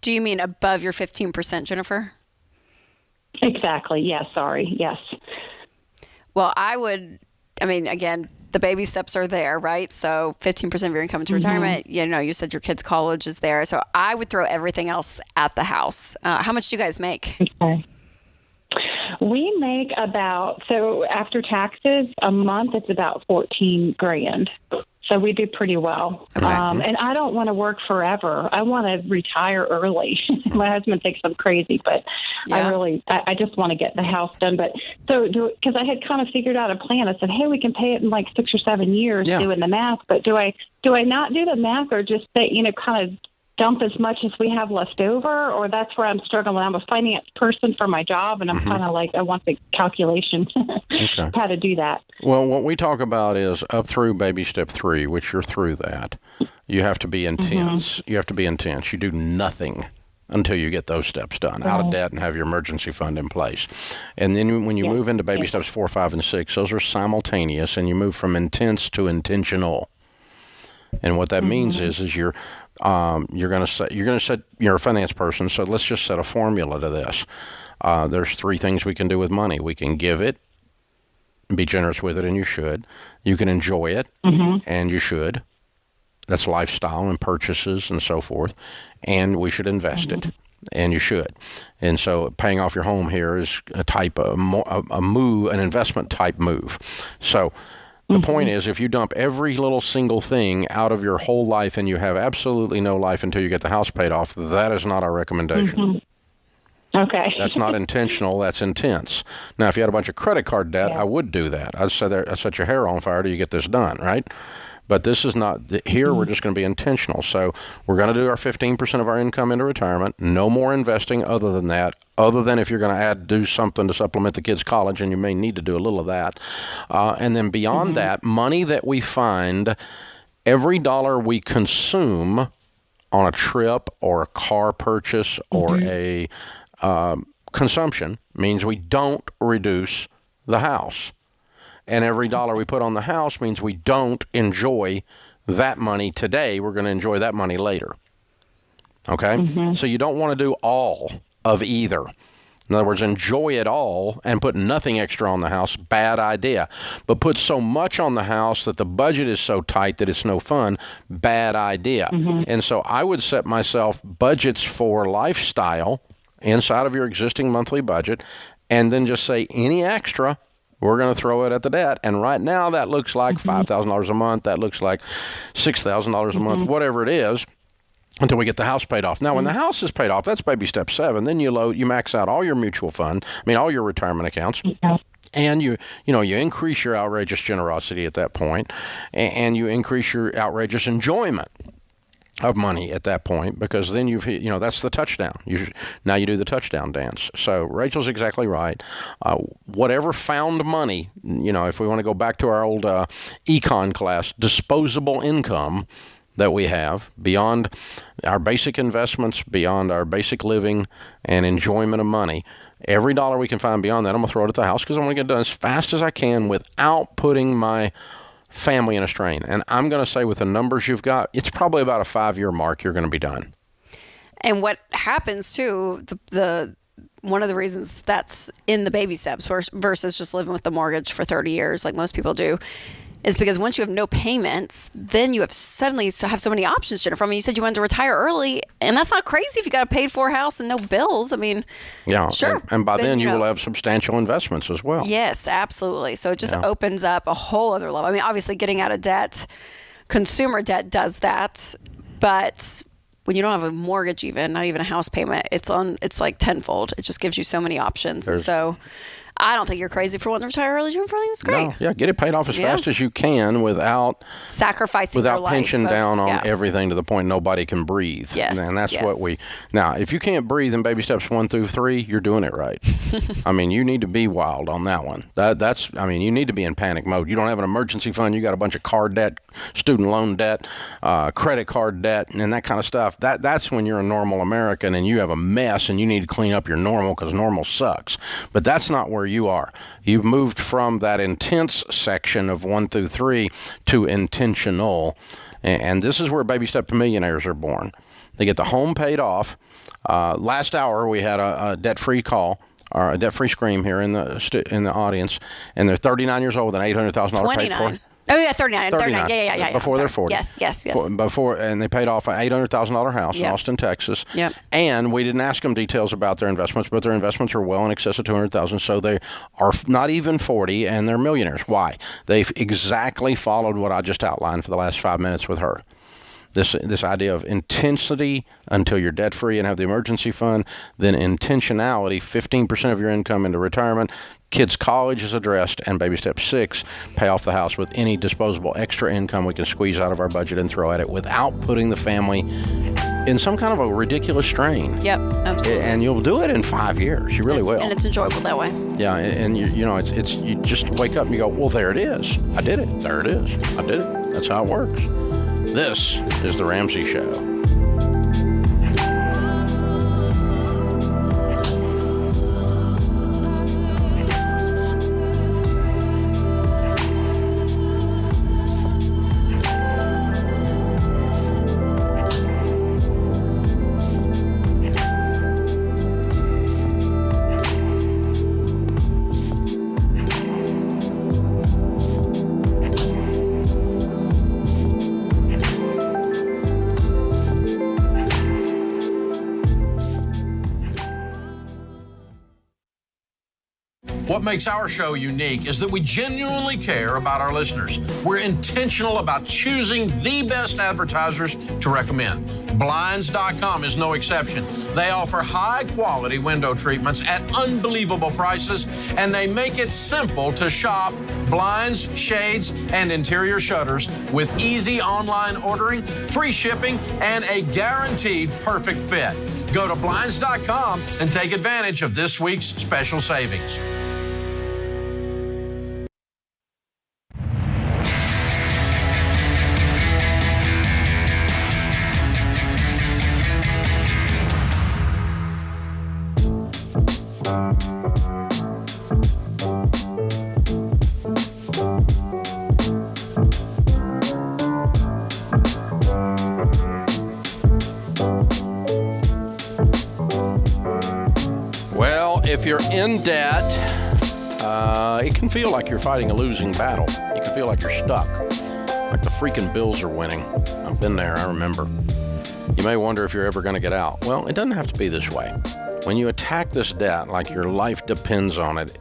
Do you mean above your 15%, Jennifer? Exactly. Yes. Sorry. Yes. Well, again, the baby steps are there, right? So 15% of your income to retirement. You said your kid's college is there. So I would throw everything else at the house. How much do you guys make? Okay. We make so after taxes, a month, it's about $14,000. So we do pretty well. Okay. And I don't want to work forever. I want to retire early. My husband thinks I'm crazy, but I just want to get the house done. But because I had kind of figured out a plan. I said, hey, we can pay it in like 6 or 7 years doing the math. But do I not do the math, or just say, kind of dump as much as we have left over? Or that's where I'm struggling. I'm a finance person for my job, and I'm kind of like, I want the calculation how to do that. Well, what we talk about is up through baby step 3, which you're through that. You have to be intense. You have to be intense. You do nothing until you get those steps done, out of debt, and have your emergency fund in place. And then when you move into baby steps 4, 5, and 6, those are simultaneous, and you move from intense to intentional. And what that means is you're going to set, you're a finance person, so let's just set a formula to this. There's 3 things we can do with money. We can give it, be generous with it, and you should. You can enjoy it, and you should. That's lifestyle and purchases and so forth. And we should invest it, and you should. And so paying off your home here is an investment type move. So the point is, if you dump every little single thing out of your whole life and you have absolutely no life until you get the house paid off, that is not our recommendation. Okay. That's not intentional. That's intense. Now, if you had a bunch of credit card debt, I would do that. I'd set your hair on fire till you get this done, right? But this is not, here we're just going to be intentional. So we're going to do our 15% of our income into retirement. No more investing other than that, other than if you're going to do something to supplement the kids' college, and you may need to do a little of that. And then beyond that, money that we find, every dollar we consume on a trip or a car purchase or a consumption means we don't reduce the house. And every dollar we put on the house means we don't enjoy that money today. We're going to enjoy that money later. Okay? Mm-hmm. So you don't want to do all of either. In other words, enjoy it all and put nothing extra on the house. Bad idea. But put so much on the house that the budget is so tight that it's no fun. Bad idea. Mm-hmm. And so I would set myself budgets for lifestyle inside of your existing monthly budget, and then just say any extra, we're going to throw it at the debt. And right now that looks like $5,000 a month. That looks like $6,000 a month, whatever it is, until we get the house paid off. Now, when the house is paid off, that's baby step 7. Then you max out all your mutual fund, all your retirement accounts. And you increase your outrageous generosity at that point, and you increase your outrageous enjoyment of money at that point, because then that's the touchdown. Now you do the touchdown dance. So Rachel's exactly right. Whatever found money, if we want to go back to our old econ class, disposable income that we have beyond our basic investments, beyond our basic living and enjoyment of money, every dollar we can find beyond that, I'm going to throw it at the house because I want to get it done as fast as I can without putting my family in a strain. And I'm going to say, with the numbers you've got, it's probably about a 5-year mark you're going to be done. And what happens too, the one of the reasons that's in the baby steps versus just living with the mortgage for 30 years like most people do, is because once you have no payments, then you have suddenly have so many options, Jennifer. You said you wanted to retire early, and that's not crazy if you got a paid for house and no bills. Yeah, sure. And by then you will have substantial investments as well. Yes, absolutely. So it just opens up a whole other level. Obviously getting out of debt, consumer debt does that, but when you don't have a mortgage, not even a house payment, it's like tenfold. It just gives you so many options. And so I don't think you're crazy for wanting to retire early, Jennifer. I think it's great. No, yeah, get it paid off as fast as you can without sacrificing your life. Pinching down on everything to the point nobody can breathe. Yes, and that's what now, if you can't breathe in baby steps 1 through 3, you're doing it right. You need to be wild on that one. You need to be in panic mode. You don't have an emergency fund. You got a bunch of car debt, student loan debt, credit card debt, and that kind of stuff. That's when you're a normal American and you have a mess and you need to clean up your normal, because normal sucks. But that's not where you are. You've moved from that intense section of 1 through 3 to intentional. And this is where baby step millionaires are born. They get the home paid off. Last hour we had a debt-free call, or a debt-free scream here in the audience, and they're 39 years old with an $800,000 paid for. Oh, yeah, 39. Yeah. Before they're 40. Yes. And they paid off an $800,000 house in Austin, Texas. Yep. And we didn't ask them details about their investments, but their investments are well in excess of $200,000. So they are not even 40, and they're millionaires. Why? They've exactly followed what I just outlined for the last 5 minutes with her. This idea of intensity until you're debt-free and have the emergency fund, then intentionality, 15% of your income into retirement, kids' college is addressed, and baby step 6, pay off the house with any disposable extra income we can squeeze out of our budget and throw at it without putting the family in some kind of a ridiculous strain. Yep, absolutely. And you'll do it in 5 years. You really will. And it's enjoyable that way. Yeah, and you just wake up and you go, well, there it is. I did it. There it is. I did it. That's how it works. This is The Ramsey Show. What makes our show unique is that we genuinely care about our listeners. We're intentional about choosing the best advertisers to recommend. Blinds.com is no exception. They offer high-quality window treatments at unbelievable prices, and they make it simple to shop blinds, shades, and interior shutters with easy online ordering, free shipping, and a guaranteed perfect fit. Go to Blinds.com and take advantage of this week's special savings. debt, it can feel like you're fighting a losing battle. You can feel like you're stuck, like the freaking Bills are winning. I've been there, I remember. You may wonder if you're ever going to get out. Well, it doesn't have to be this way. When you attack this debt like your life depends on it,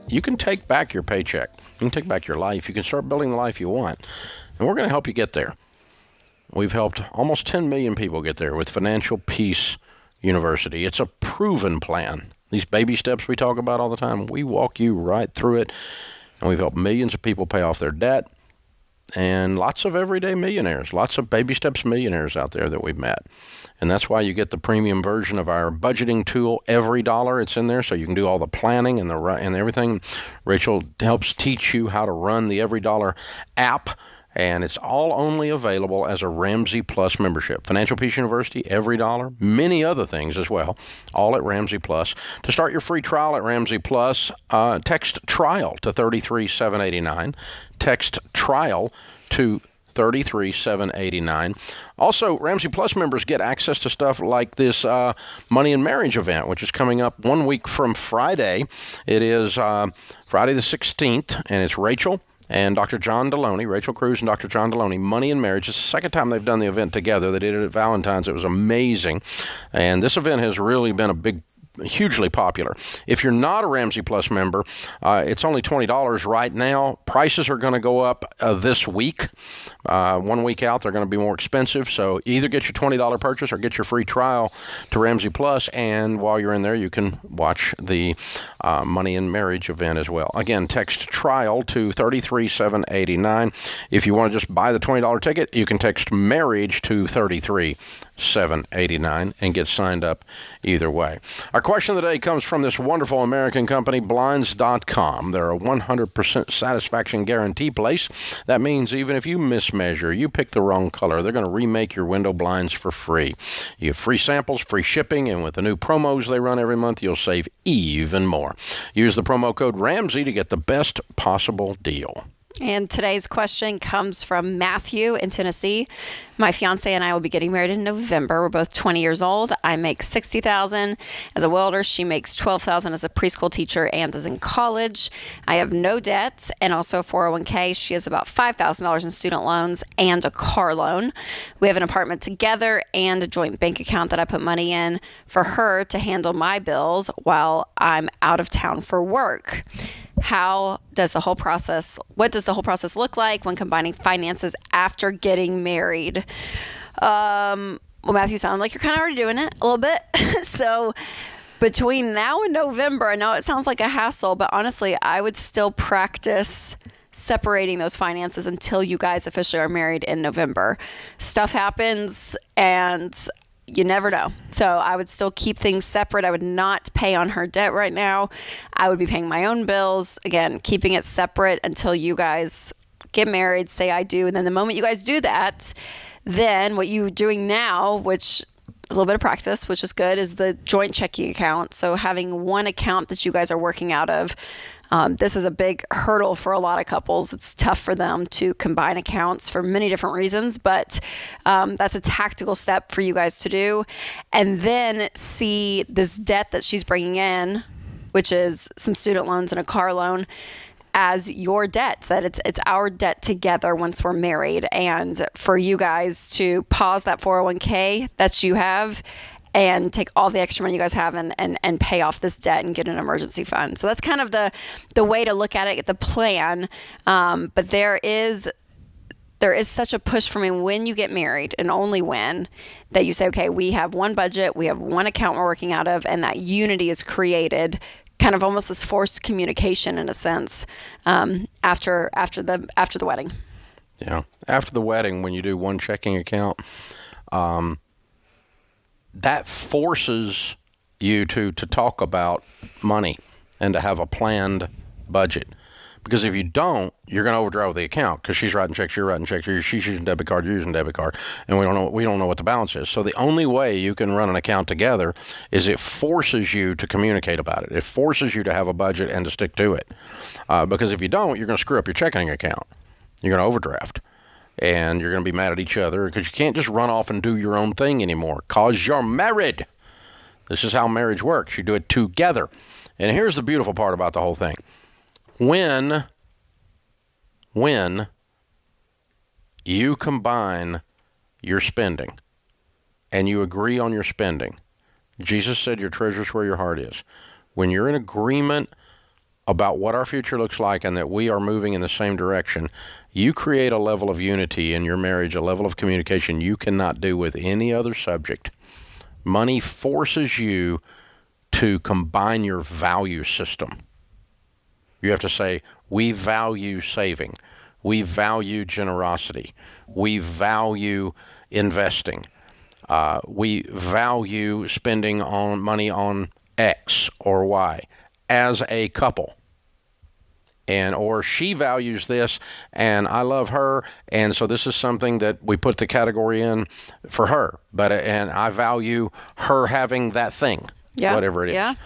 you can take back your paycheck. You can take back your life. You can start building the life you want. And we're going to help you get there. We've helped almost 10 million people get there with Financial Peace University. It's a proven plan. These baby steps we talk about all the time, we walk you right through it. And we've helped millions of people pay off their debt. And lots of everyday millionaires, lots of baby steps millionaires out there that we've met. And that's why you get the premium version of our budgeting tool, Every Dollar. It's in there so you can do all the planning and everything. Rachel helps teach you how to run the Every Dollar app. And it's all only available as a Ramsey Plus membership. Financial Peace University, Every Dollar, many other things as well, all at Ramsey Plus. To start your free trial at Ramsey Plus, text TRIAL to 33789. Text TRIAL to 33789. Also, Ramsey Plus members get access to stuff like this Money and Marriage event, which is coming up 1 week from Friday. It is Friday the 16th, and it's Rachel and Dr. John Deloney, Rachel Cruz and Dr. John Deloney, Money and Marriage. It's the second time they've done the event together. They did it at Valentine's. It was amazing. And this event has really been hugely popular. If you're not a Ramsey Plus member, it's only $20 right now. Prices are going to go up this week. 1 week out, they're going to be more expensive. So either get your $20 purchase or get your free trial to Ramsey Plus. And while you're in there, you can watch the Money and Marriage event as well. Again, text TRIAL to 33789. If you want to just buy the $20 ticket, you can text MARRIAGE to 33789 and get signed up either way. Our question of the day comes from this wonderful American company, Blinds.com. They're a 100% satisfaction guarantee place. That means even if you mismeasure, you pick the wrong color, they're going to remake your window blinds for free. You have free samples, free shipping, and with the new promos they run every month, you'll save even more. Use the promo code Ramsey to get the best possible deal. And today's question comes from Matthew in Tennessee. My fiance and I will be getting married in November. We're both 20 years old. I make $60,000 as a welder. She makes $12,000 as a preschool teacher and is in college. I have no debts and also a 401k. She has about $5,000 in student loans and a car loan. We have an apartment together and a joint bank account that I put money in for her to handle my bills while I'm out of town for work. What does the whole process look like when combining finances after getting married? Well, Matthew, sounds like you're kind of already doing it a little bit. So between now and November, I know it sounds like a hassle, but honestly, I would still practice separating those finances until you guys officially are married in November. Stuff happens and you never know. So I would still keep things separate. I would not pay on her debt right now. I would be paying my own bills. Again, keeping it separate until you guys get married, say I do. And then the moment you guys do that, then what you're doing now, which is a little bit of practice, which is good, is the joint checking account. So having one account that you guys are working out of. This is a big hurdle for a lot of couples. It's tough for them to combine accounts for many different reasons, but that's a tactical step for you guys to do. And then see this debt that she's bringing in, which is some student loans and a car loan, as your debt, that it's our debt together once we're married. And for you guys to pause that 401k that you have and take all the extra money you guys have and pay off this debt and get an emergency fund. So that's kind of the way to look at it, the plan. But there is such a push for me when you get married, and only when, that you say, okay, we have one budget, we have one account we're working out of, and that unity is created, kind of almost this forced communication in a sense, after the wedding. Yeah. After the wedding, when you do one checking account, that forces you to talk about money and to have a planned budget. Because if you don't, you're going to overdraw the account because she's writing checks, you're writing checks, she's using debit card, you're using debit card, and we don't know what the balance is. So the only way you can run an account together is it forces you to communicate about it. It forces you to have a budget and to stick to it. Because if you don't, you're going to screw up your checking account. You're going to overdraft. And you're going to be mad at each other because you can't just run off and do your own thing anymore because you're married. This is how marriage works. You do it together. And here's the beautiful part about the whole thing. When you combine your spending and you agree on your spending, Jesus said your treasure's where your heart is. When you're in agreement about what our future looks like and that we are moving in the same direction, you create a level of unity in your marriage, a level of communication you cannot do with any other subject. Money forces you to combine your value system. You have to say, we value saving. We value generosity. We value investing. We value spending money on X or Y as a couple. Or she values this and I love her, and so this is something that we put the category in for her. And I value her having that thing. Yeah. Whatever it is,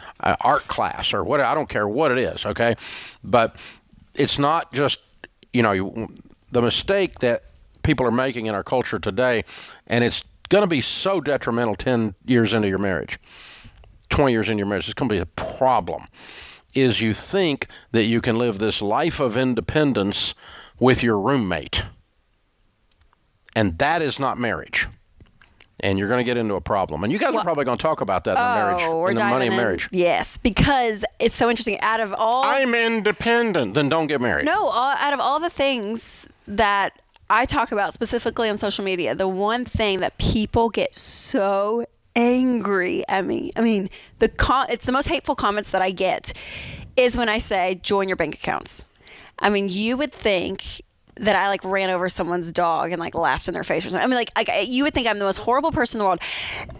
art class or what, I don't care what it is, okay? But it's not just, the mistake that people are making in our culture today, and it's going to be so detrimental 10 years into your marriage, 20 years into your marriage, it's going to be a problem, is you think that you can live this life of independence with your roommate. And that is not marriage. And you're going to get into a problem. And you guys are probably going to talk about that in the marriage, in the money and marriage. Yes, because it's so interesting. Out of all... I'm independent. Then don't get married. No, out of all the things that I talk about specifically on social media, the one thing that people get so angry at me, it's the most hateful comments that I get, is when I say, join your bank accounts. You would think that I ran over someone's dog and laughed in their face or something. You would think I'm the most horrible person in the world.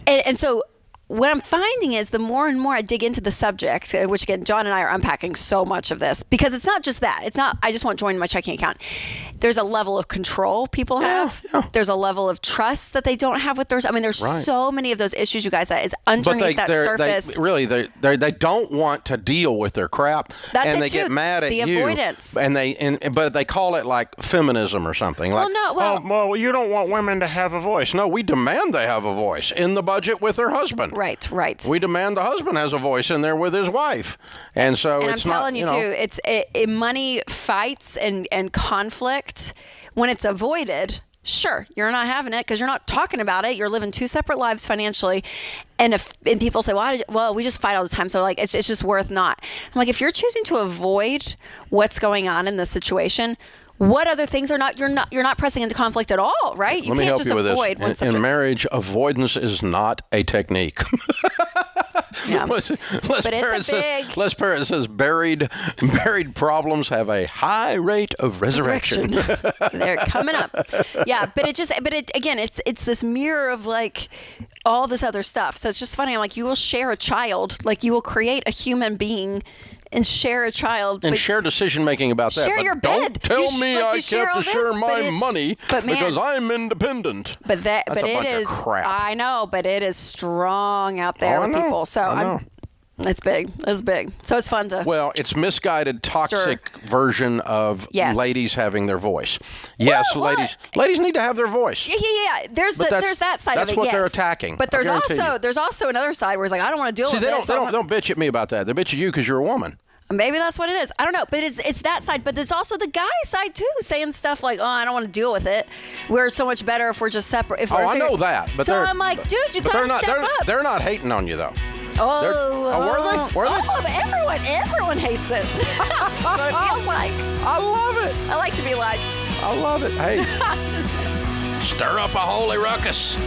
And so what I'm finding is the more and more I dig into the subject, which again, John and I are unpacking so much of this, because it's not just that. It's not, I just want to join my checking account. There's a level of control people have. Yeah. There's a level of trust that they don't have with theirs. There's so many of those issues, you guys, that is underneath that surface. They don't want to deal with their crap. That's and they get mad at you. The avoidance. But they call it feminism or something. Well, you don't want women to have a voice. No, we demand they have a voice in the budget with their husband. Right. We demand the husband has a voice in there with his wife. And so and it's I'm telling you, too, it's money fights and conflict, when it's avoided, sure, you're not having it because you're not talking about it. You're living two separate lives financially. And people say, well, we just fight all the time, so it's just worth not. I'm if you're choosing to avoid what's going on in this situation, what other things you're not pressing into conflict at all, right? You can't just avoid one subject. In marriage, avoidance is not a technique. Yeah. Les Parrott says buried problems have a high rate of resurrection. They're coming up. Yeah, but it's this mirror of all this other stuff. So it's just funny. You will share a child, you will create a human being and share a child. And share decision-making about that. Share your bed. Don't tell me I have to share my money because I'm independent. But That's a bunch of crap. I know, but it is strong out there with people. So it's big. It's big. So it's fun to... Well, it's misguided, toxic version of ladies having their voice. Yes, ladies need to have their voice. Yeah. There's that side of it. That's what they're attacking. But there's also another side where it's I don't want to deal with this. They don't bitch at me about that. They bitch at you because you're a woman. Maybe that's what it is. I don't know. But it's that side. But there's also the guy side, too, saying stuff I don't want to deal with it. We're so much better if we're just separate. I know that. But so I'm dude, you got to step up. They're not hating on you, though. Were they? Everyone hates it. That's what it feels like. I love it. I like to be liked. I love it. Hey, stir up a holy ruckus.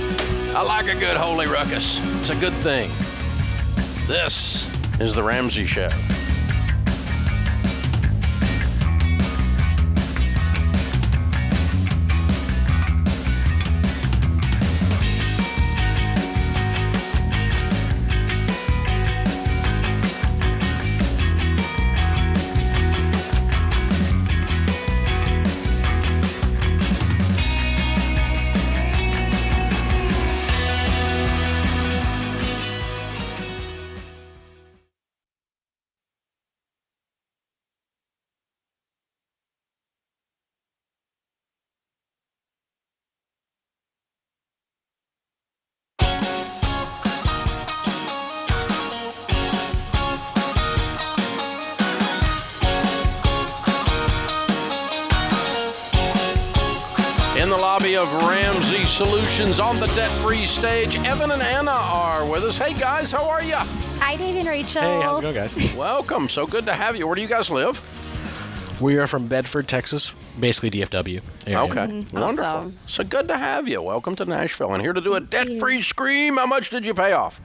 I like a good holy ruckus. It's a good thing. This is the Ramsey Show. of Ramsey Solutions on the debt-free stage. Evan and Anna are with us. Hey, guys, how are you? Hi, Dave and Rachel. Hey, how's it going, guys? Welcome. So good to have you. Where do you guys live? We are from Bedford, Texas, basically DFW area. Okay, wonderful. Awesome. So good to have you. Welcome to Nashville. And here to do a debt-free scream. How much did you pay off?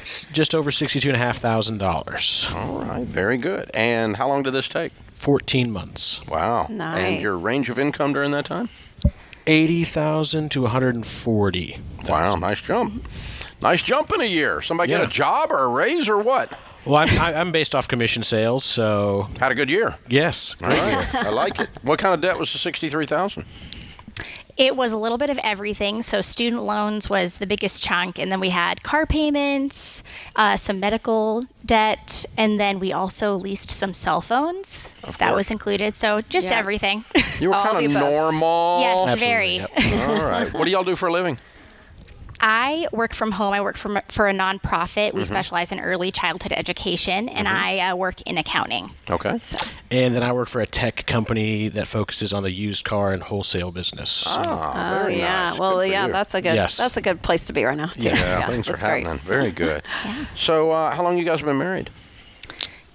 Just over $62,500. All right, very good. And how long did this take? 14 months. Wow. Nice. And your range of income during that time? 80,000 to 140. Wow, nice jump. Nice jump in a year. Somebody get a job or a raise or what? Well, I'm based off commission sales, so... Had a good year. Yes. All right. I like it. What kind of debt was the $63,000? It was a little bit of everything. So student loans was the biggest chunk, and then we had car payments, some medical debt, and then we also leased some cell phones. That was included. So just everything. You were kind of normal. Yes, Absolutely, very. yep. All right. What do y'all do for a living? I work from home. I work for a nonprofit. We specialize in early childhood education, and I work in accounting. Okay. And then I work for a tech company that focuses on the used car and wholesale business. So. Very yeah. nice. Well, Good for yeah, you. that's a good place to be right now, too. Yeah, things are that's great. happening. Very good. So how long you guys been married?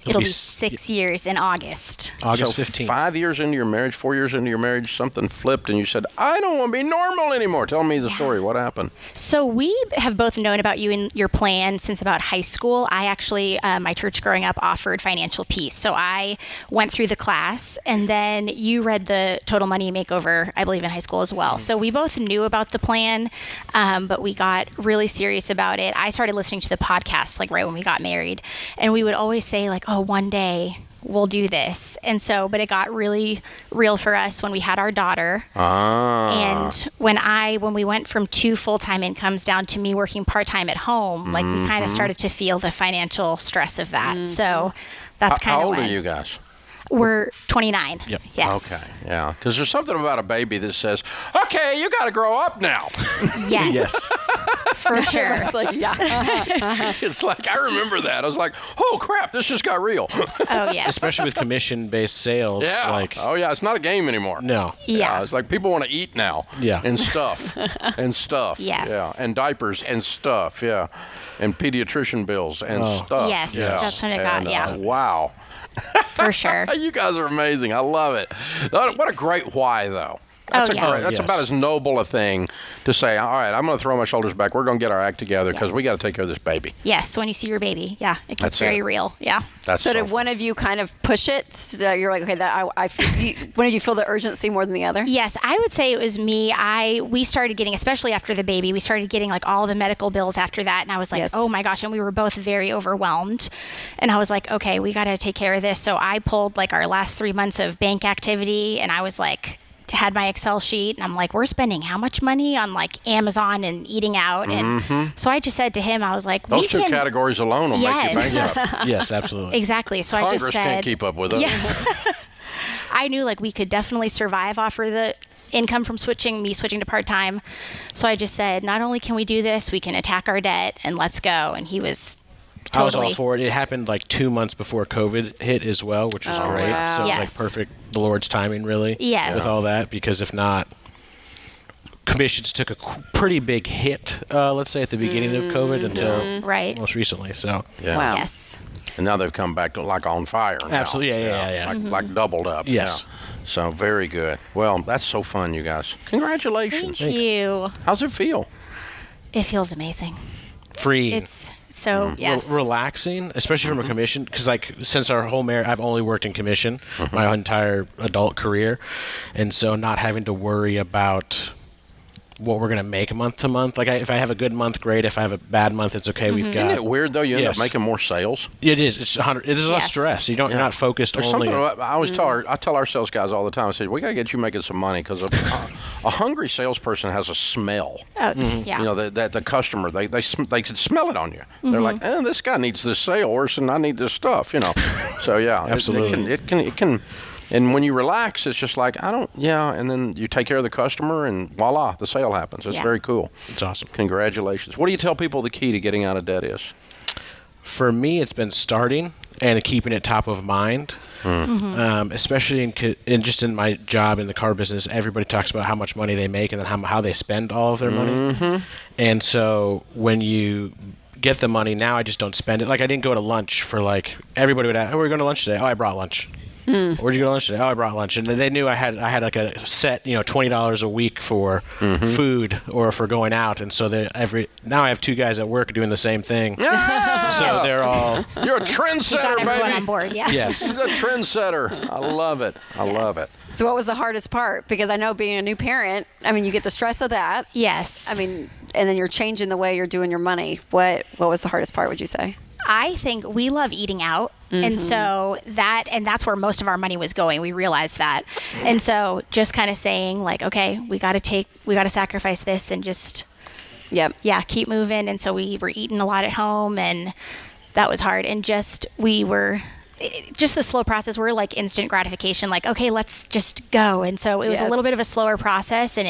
It'll be 6 years in August. August So 15th. 5 years into your marriage, 4 years into your marriage, something flipped and you said, I don't want to be normal anymore. Tell me the story. What happened? So we have both known about you and your plan since about high school. I actually, my church growing up offered financial peace. So I went through the class, and then you read the Total Money Makeover, I believe, in high school as well. So we both knew about the plan, but we got really serious about it. I started listening to the podcast like right when we got married, and we would always say like, oh, one day we'll do this. And so, but it got really real for us when we had our daughter. And when we went from 2 full-time incomes down to me working part-time at home, like we kind of started to feel the financial stress of that. So that's kind of How old are you guys? We're 29. Yep. Yes. Okay, yeah. Because there's something about a baby that says, okay, you got to grow up now. Yes. For sure. It's like, It's like, I remember that. I was like, oh, crap, this just got real. Oh, yes. Especially with commission-based sales. Yeah. Like, Oh, yeah, it's not a game anymore. no. Yeah. It's like people want to eat now. Yeah. And stuff. And stuff. Yes. Yeah. And diapers and stuff. Yeah. And pediatrician bills and stuff. Yes, Yeah. that's when it got, And, wow. for sure. You guys are amazing. I love it. What a great why, though. That's Yes. about as noble a thing to say, all right, I'm going to throw my shoulders back. We're going to get our act together because we got to take care of this baby. Yes, so when you see your baby, it That's gets very it. real. Yeah. That's So did one of you kind of push it? So you're like, okay, when did you feel the urgency more than the other? Yes, I would say it was me. We started getting, especially after the baby, we started getting like all the medical bills after that. And I was like, oh my gosh. And we were both very overwhelmed. And I was like, okay, we got to take care of this. So I pulled like our last 3 months of bank activity, and I was like, had my Excel sheet, and I'm like, we're spending how much money on like Amazon and eating out. And so I just said to him, I was like, Those two categories alone will make you bankrupt. Yes, absolutely. Exactly. So Congress I just said, can't keep up with us. Yeah. I knew like we could definitely survive off of the income from switching to part-time. So I just said, not only can we do this, we can attack our debt, and let's go. And he was totally. I was all for it. It happened like 2 months before COVID hit as well, which was great. wow. So it was Yes. like perfect, the Lord's timing, really. Yes. With all that, because if not, commissions took a pretty big hit, let's say, at the beginning of COVID until Right. most recently. So Yeah. Wow. Yes. And now they've come back like on fire. Now. Absolutely, yeah. Like doubled up. Yes. Yeah. So very good. Well, that's so fun, you guys. Congratulations. Thank you. How's it feel? It feels amazing. free. It's so, yes. Relaxing, especially from a commission, because like since our whole marriage, I've only worked in commission my entire adult career, and so not having to worry about what we're gonna make month to month. Like if I have a good month, great. If I have a bad month, it's okay. We've got. Isn't it weird though? You end up making more sales. It is. It's 100. It is less stress. You're not focused There's only. something I always tell our sales guys all the time. I say we gotta get you making some money because a hungry salesperson has a smell. Yeah. You know that the customer they can smell it on you. They're like, this guy needs this sale worse than I need this stuff. You know. So yeah, absolutely. It can. And when you relax, it's just like, and then you take care of the customer, and voila, the sale happens. It's very cool. It's awesome. Congratulations. What do you tell people the key to getting out of debt is? For me, it's been starting. and keeping it top of mind. Especially in my job in the car business, everybody talks about how much money they make and then how they spend all of their money. And so when you get the money, now I just don't spend it. Like, I didn't go to lunch for, like, everybody would ask, "Oh, we're going to lunch today." "Oh, I brought lunch." "Where'd you go to lunch today?" "Oh, I brought lunch." And they knew I had like a set, $20 a week for food or for going out. And so now I have 2 guys at work doing the same thing. So they're all... You're a trendsetter, baby. On board, yeah. Yes. He's a trendsetter. I love it. I love it. So what was the hardest part? Because I know being a new parent, I mean, you get the stress of that. Yes. I mean, and then you're changing the way you're doing your money. What was the hardest part, would you say? I think we love eating out. And so that's where most of our money was going. We realized that. And so just kind of saying, like, okay, we got to sacrifice this and just, keep moving. And so we were eating a lot at home, and that was hard. And just the slow process. We're like instant gratification, like, okay, let's just go. And so it was a little bit of a slower process, and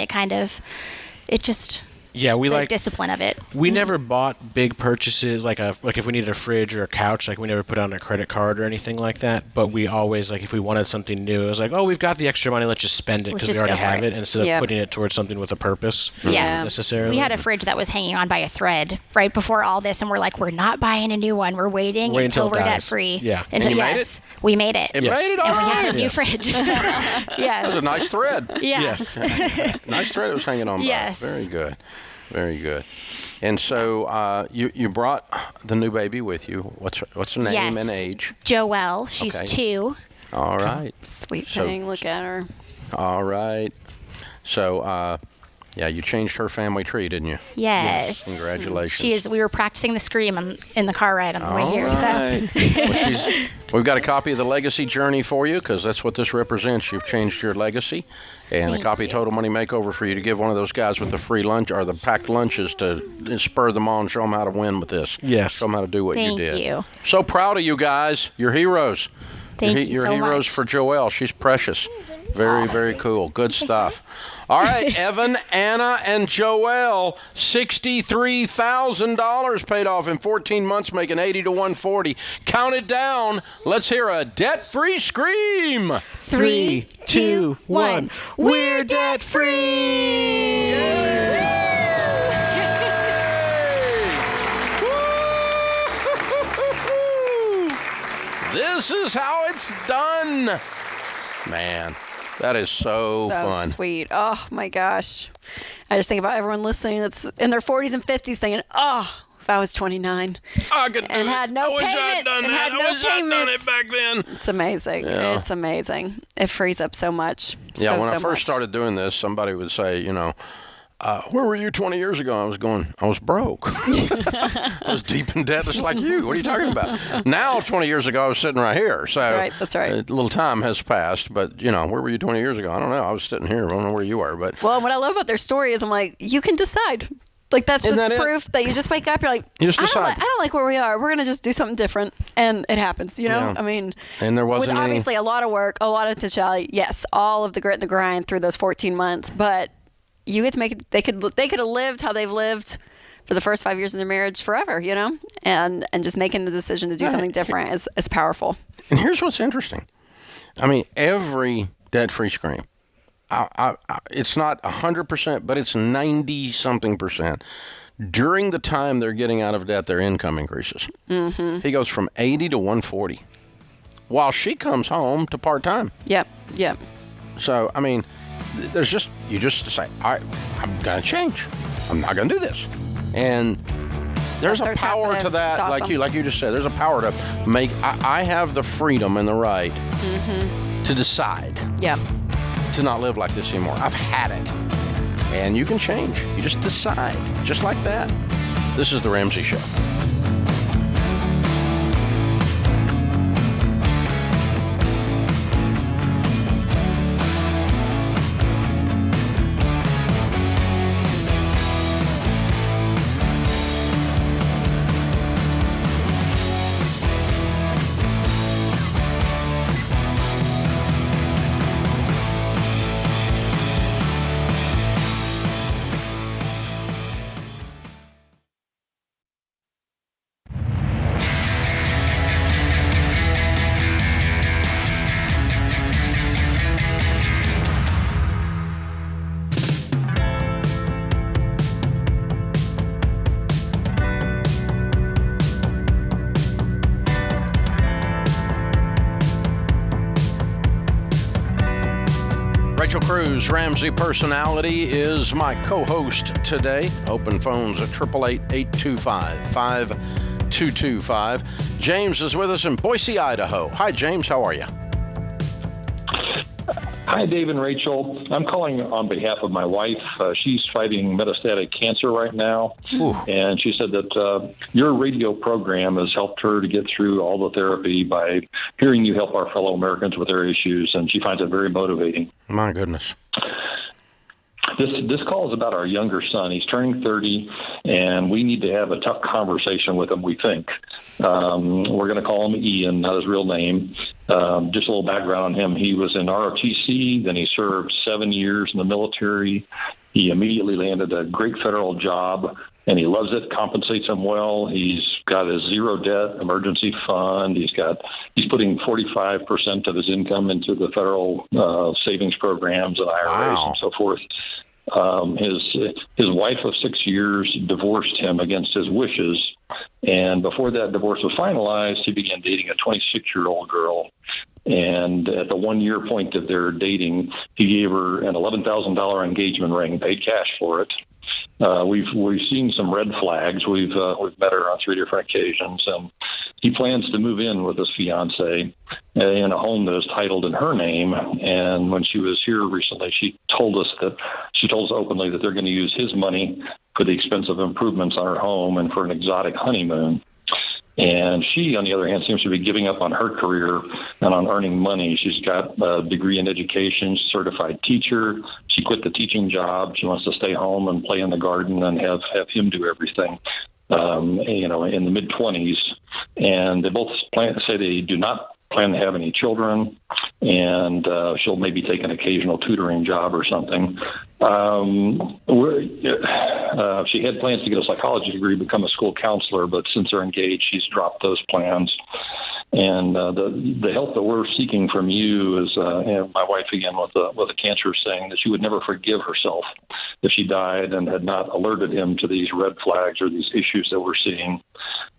we like discipline of it. We never bought big purchases like if we needed a fridge or a couch, like we never put on a credit card or anything like that. But we always, like, if we wanted something new, it was like, oh, we've got the extra money, let's just spend it because we already have it, instead of putting it towards something with a purpose. Yes, necessarily. We had a fridge that was hanging on by a thread right before all this, and we're like, we're not buying a new one. We're waiting until we're debt free. Yeah, until you made it? We made it. It made it all and right. we have a new fridge. Yes, That was a nice thread. Yes. Nice thread it was hanging on by. Yes. Very good. Very good. And so you brought the new baby with you. What's her name and age? Joelle. She's 2. All right. Sweet thing. Look at her. All right. So, you changed her family tree, didn't you? Yes. Congratulations. We were practicing the scream in the car ride on the way here. Right. So. We've got a copy of the Legacy Journey for you, because that's what this represents. You've changed your legacy. And a copy of Total Money Makeover for you to give one of those guys with the free lunch or the packed lunches to spur them on, show them how to win with this. Yes. Show them how to do what you did. Thank you. So proud of you guys. You're heroes. Thank you You're so heroes much. for Joelle. She's precious. Very, very cool. Good stuff. All right, Evan, Anna, and Joelle, $63,000 paid off in 14 months, making 80 to 140. Count it down. Let's hear a debt-free scream. 3, 2, 1. We're debt free. This is how it's done. Man, that is so fun. So sweet. Oh, my gosh. I just think about everyone listening that's in their 40s and 50s thinking, oh, if I was 29 and had no payments and had no payments. I'd done it back then. It's amazing. Yeah. It's amazing. It frees up so much. Yeah, when I first started doing this, somebody would say, where were you 20 years ago? I was broke. I was deep in debt just like you. What are you talking about? Now, 20 years ago, I was sitting right here. So That's right. A little time has passed, but, where were you 20 years ago? I don't know. I was sitting here. I don't know where you were. But well, what I love about their story is I'm like, you can decide. Like, that's just proof that you just wake up, you're like, you just decide. I don't like where we are. We're going to just do something different. And it happens, Yeah. I mean, and there wasn't with obviously a lot of work, a lot of T'Challa, yes, all of the grit and the grind through those 14 months, but you get to make it, they could have lived how they've lived for the first 5 years of their marriage forever, and just making the decision to do something different is powerful. And here's what's interesting. I mean, every debt-free scream, it's not 100%, but it's 90-something%. During the time they're getting out of debt, their income increases. Mm-hmm. He goes from 80 to 140, while she comes home to part-time. Yep. So, I mean, you just say, all right, I'm going to change. I'm not going to do this. And there's a power to that, awesome. like you just said, there's a power to make, I have the freedom and the right to decide. Yeah. To not live like this anymore. I've had it. And you can change. You just decide. Just like that. This is The Ramsey Show. Rachel Cruz, Ramsey Personality, is my co-host today. Open phones at 888-825-5225. James is with us in Boise, Idaho. Hi, James. How are you? Hi, Dave and Rachel. I'm calling on behalf of my wife. She's fighting metastatic cancer right now. Ooh. And she said that your radio program has helped her to get through all the therapy by hearing you help our fellow Americans with their issues, and she finds it very motivating. My goodness. This call is about our younger son. He's turning 30, and we need to have a tough conversation with him, we think. We're going to call him Ian, not his real name. Just a little background on him. He was in ROTC, then he served 7 years in the military. He immediately landed a great federal job, and he loves it, compensates him well. He's got a zero debt emergency fund. He's putting 45% of his income into the federal savings programs and IRAs and so forth. His wife of 6 years divorced him against his wishes, and before that divorce was finalized, he began dating a 26-year-old girl. And at the 1 year point of their dating, he gave her an $11,000 engagement ring, paid cash for it. We've seen some red flags. We've met her on 3 different occasions, and he plans to move in with his fiance in a home that is titled in her name. And when she was here recently, she told us openly that they're going to use his money for the expensive improvements on her home and for an exotic honeymoon. And she, on the other hand, seems to be giving up on her career and on earning money. She's got a degree in education, certified teacher. She quit the teaching job. She wants to stay home and play in the garden and have him do everything, in the mid-20s. And they both say they do not plan to have any children, and she'll maybe take an occasional tutoring job or something. She had plans to get a psychology degree, become a school counselor, but since they're engaged, she's dropped those plans. And the help that we're seeking from you is, my wife again with the cancer, saying that she would never forgive herself if she died and had not alerted him to these red flags or these issues that we're seeing.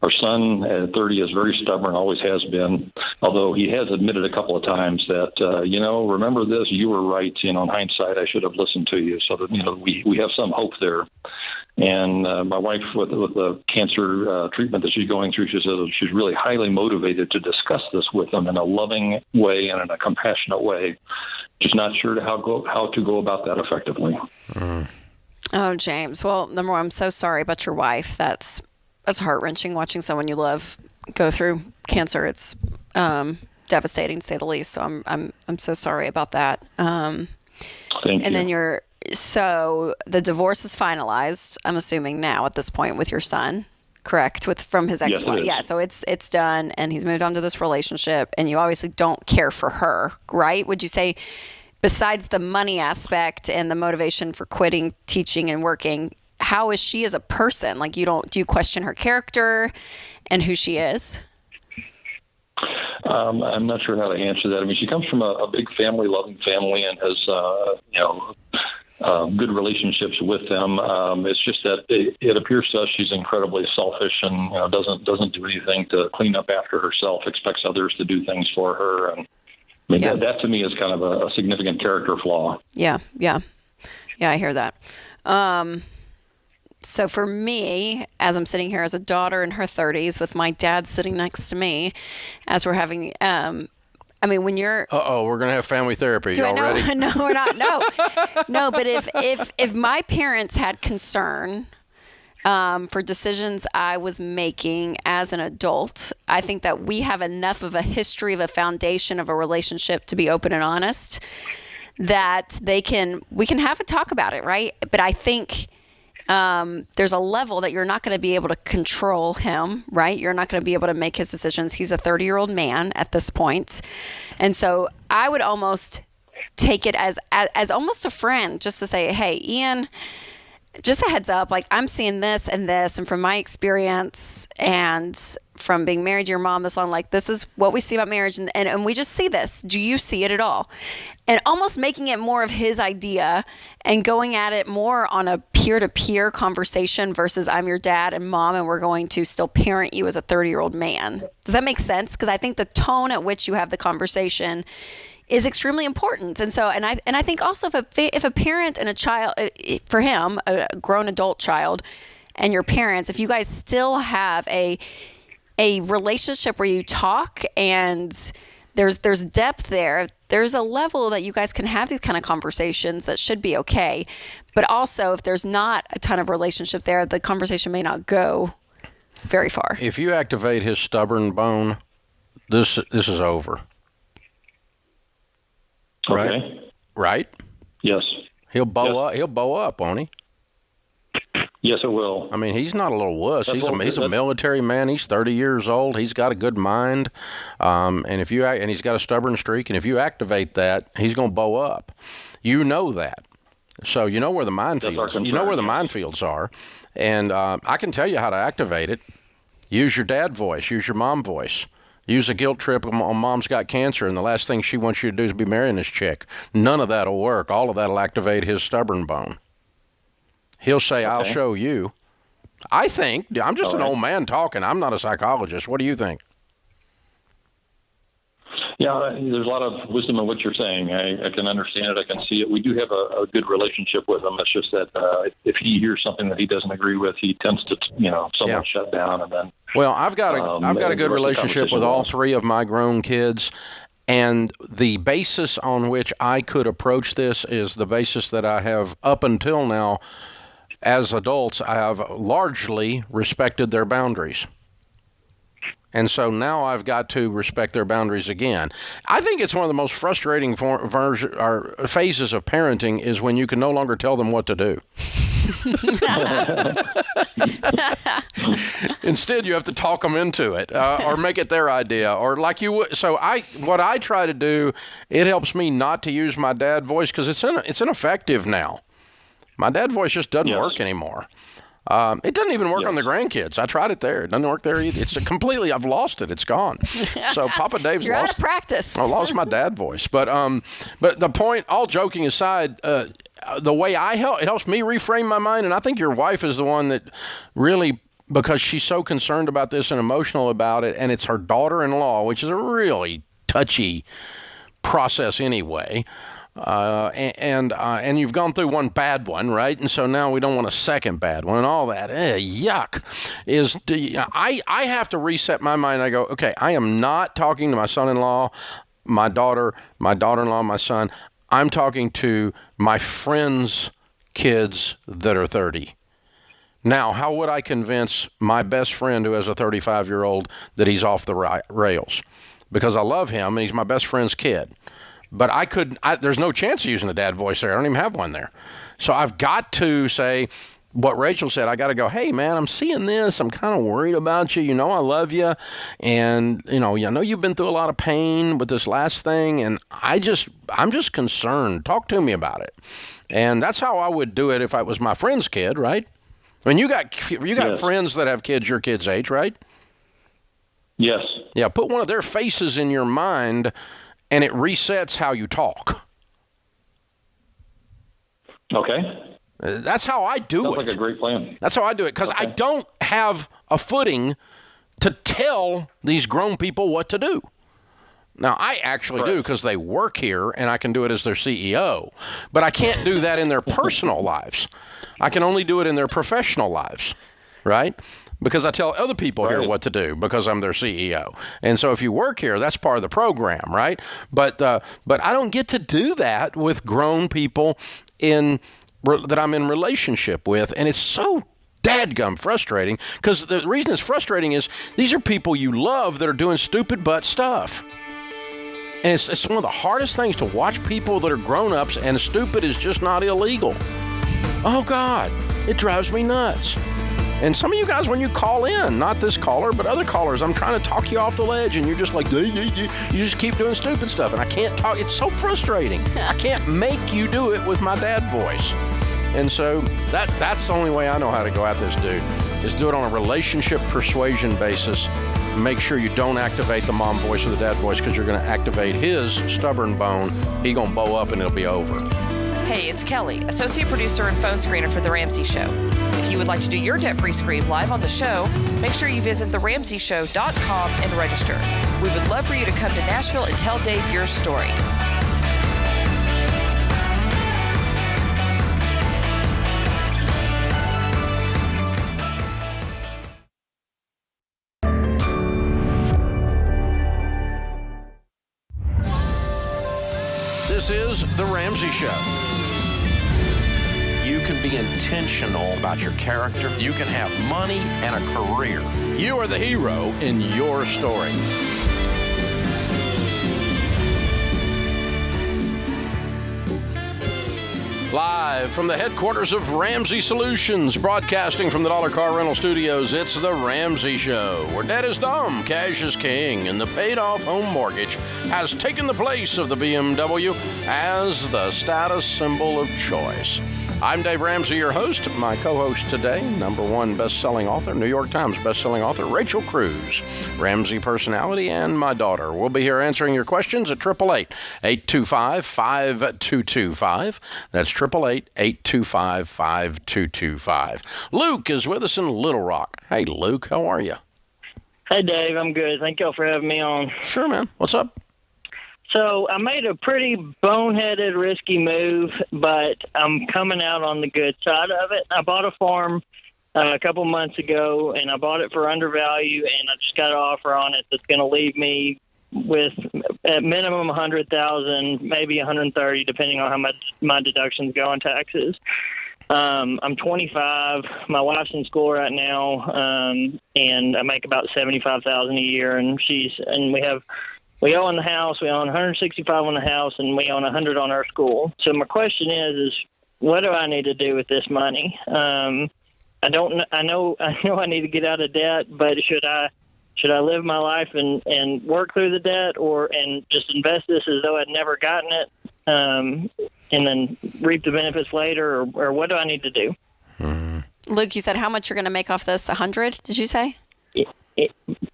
Our son at 30 is very stubborn, always has been, although he has admitted a couple of times that, remember this, you were right, in hindsight, I should have listened to you. So that, we have some hope there. And my wife, with the cancer treatment that she's going through, she says she's really highly motivated to discuss this with him in a loving way and in a compassionate way. Just not sure how to go about that effectively. Oh, James. Well, number one, I'm so sorry about your wife. That's heart-wrenching watching someone you love go through cancer. It's devastating, to say the least. So I'm so sorry about that. Thank you. And then so the divorce is finalized, I'm assuming now at this point, with your son, correct? From his ex-wife. Yes, yeah, so it's done, and he's moved on to this relationship, and you obviously don't care for her, right? Would you say, besides the money aspect and the motivation for quitting teaching and working, how is she as a person? Like, do you question her character and who she is? I'm not sure how to answer that. I mean, she comes from a big family, loving family, and has, good relationships with them. It's just that it appears to us she's incredibly selfish and doesn't do anything to clean up after herself, expects others to do things for her. And I mean, that to me is kind of a significant character flaw. Yeah, I hear that. So for me, as I'm sitting here as a daughter in her 30s with my dad sitting next to me, as we're having, when you're... we're going to have family therapy. Y'all ready? No, we're not. No, but if my parents had concern for decisions I was making as an adult, I think that we have enough of a history of a foundation of a relationship to be open and honest that we can have a talk about it, right? But I think... there's a level that you're not going to be able to control him, right? You're not going to be able to make his decisions. He's a 30-year-old man at this point. And so I would almost take it as almost a friend, just to say, hey, Ian, just a heads up, like, I'm seeing this and this, and from my experience and from being married to your mom this long, like, this is what we see about marriage, and we just see this. Do you see it at all? And almost making it more of his idea and going at it more on a peer-to-peer conversation versus I'm your dad and mom, and we're going to still parent you as a 30-year-old man. Does that make sense? Because I think the tone at which you have the conversation is extremely important. And so, and I think also if a parent and a child, for him, a grown adult child, and your parents, if you guys still have a relationship where you talk and there's depth there, there's a level that you guys can have these kind of conversations that should be okay. But also, if there's not a ton of relationship there, the conversation may not go very far. If you activate his stubborn bone, this is over. Okay. Right? Yes. He'll bow up. He'll bow up, won't he? Yes, it will. I mean, he's not a little wuss. He's a military man. He's 30 years old. He's got a good mind, and he's got a stubborn streak. And if you activate that, he's going to bow up. You know that, so you know where the minefields. You know where the minefields are, and I can tell you how to activate it. Use your dad voice. Use your mom voice. Use a guilt trip on mom's got cancer, and the last thing she wants you to do is be marrying this chick. None of that'll work. All of that'll activate his stubborn bone. He'll say, I'll show you. I think, I'm just an old man talking. I'm not a psychologist. What do you think? Yeah, there's a lot of wisdom in what you're saying. I can understand it. I can see it. We do have a good relationship with him. It's just that if he hears something that he doesn't agree with, he tends to, somewhat shut down. And then, well, I've got a good relationship with all three of my grown kids. And the basis on which I could approach this is the basis that I have up until now. As adults, I have largely respected their boundaries. And so now I've got to respect their boundaries again. I think it's one of the most frustrating phases of parenting is when you can no longer tell them what to do. Instead, you have to talk them into it or make it their idea. Or like you would. So what I try to do, it helps me not to use my dad voice because it's ineffective now. My dad voice just doesn't work anymore. It doesn't even work on the grandkids. I tried it there. It doesn't work there either. It's I've lost it. It's gone. So Papa Dave's You're out of practice. I lost my dad voice. But the point, all joking aside, the way it helps me reframe my mind, and I think your wife is the one that really, because she's so concerned about this and emotional about it, and it's her daughter-in-law, which is a really touchy process anyway. And you've gone through one bad one, right? And so now we don't want a second bad one and all that. Yuck. I have to reset my mind. I go, okay, I am not talking to my son-in-law, my daughter-in-law, my son. I'm talking to my friends' kids that are 30. Now, how would I convince my best friend who has a 35-year-old that he's off the rails? Because I love him and he's my best friend's kid. But there's no chance of using the dad voice there. I don't even have one there. So I've got to say what Rachel said. I got to go, hey, man, I'm seeing this. I'm kind of worried about you. You know I love you. And, I know you've been through a lot of pain with this last thing. And I'm just concerned. Talk to me about it. And that's how I would do it if I was my friend's kid, right? I mean, you got friends that have kids your kid's age, right? Yes. Yeah, put one of their faces in your mind and it resets how you talk. Okay. That's how I do it. Sounds like a great plan. That's how I do it, because I don't have a footing to tell these grown people what to do. Now, I actually do because they work here, and I can do it as their CEO. But I can't do that in their personal lives. I can only do it in their professional lives, right? Because I tell other people here what to do because I'm their CEO. And so if you work here, that's part of the program, right? But I don't get to do that with grown people that I'm in relationship with. And it's so dadgum frustrating, because the reason it's frustrating is these are people you love that are doing stupid butt stuff. And it's one of the hardest things to watch people that are grown-ups, and stupid is just not illegal. Oh, God, it drives me nuts. And some of you guys, when you call in, not this caller, but other callers, I'm trying to talk you off the ledge, and you're just like, you just keep doing stupid stuff, and I can't talk. It's so frustrating. I can't make you do it with my dad voice. And so that's the only way I know how to go at this dude, is do it on a relationship persuasion basis. Make sure you don't activate the mom voice or the dad voice, because you're going to activate his stubborn bone. He's going to bow up and it'll be over. Hey, it's Kelly, associate producer and phone screener for The Ramsey Show. If you would like to do your debt-free scream live on the show, make sure you visit theramseyshow.com and register. We would love for you to come to Nashville and tell Dave your story. This is The Ramsey Show. You can be intentional about your character. You can have money and a career. You are the hero in your story. Live from the headquarters of Ramsey Solutions, broadcasting from the Dollar Car Rental Studios, it's The Ramsey Show, where debt is dumb, cash is king, and the paid-off home mortgage has taken the place of the BMW as the status symbol of choice. I'm Dave Ramsey, your host. My co-host today, #1 best-selling author, New York Times best-selling author, Rachel Cruz, Ramsey personality, and my daughter. We'll be here answering your questions at 888-825-5225. That's 888-825-5225. Luke is with us in Little Rock. Hey, Luke, how are you? Hey, Dave. I'm good. Thank y'all for having me on. Sure, man. What's up? So I made a pretty boneheaded, risky move, but I'm coming out on the good side of it. I bought a farm a couple months ago, and I bought it for undervalue, and I just got an offer on it that's going to leave me with at minimum $100,000, maybe $130,000, depending on how much my deductions go on taxes. I'm 25. My wife's in school right now, and I make about $75,000 a year, and we own the house. We own $165,000 on the house, and we own $100,000 on our school. So my question is what do I need to do with this money? I know I need to get out of debt, but should I live my life and work through the debt, and just invest this as though I'd never gotten it, and then reap the benefits later, or what do I need to do? Luke, you said how much you're going to make off this? 100? Did you say?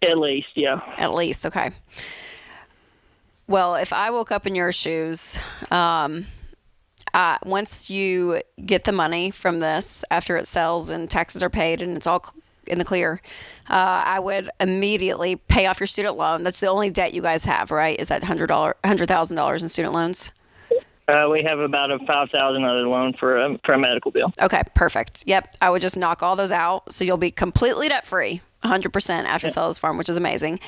At least, yeah. At least, okay. Well, if I woke up in your shoes, once you get the money from this, after it sells and taxes are paid and it's all in the clear, I would immediately pay off your student loan. That's the only debt you guys have, right? Is that $100,000 in student loans? We have about a $5,000 loan for a medical bill. Okay, perfect. Yep, I would just knock all those out, so you'll be completely debt-free, 100% after you sell this farm, which is amazing.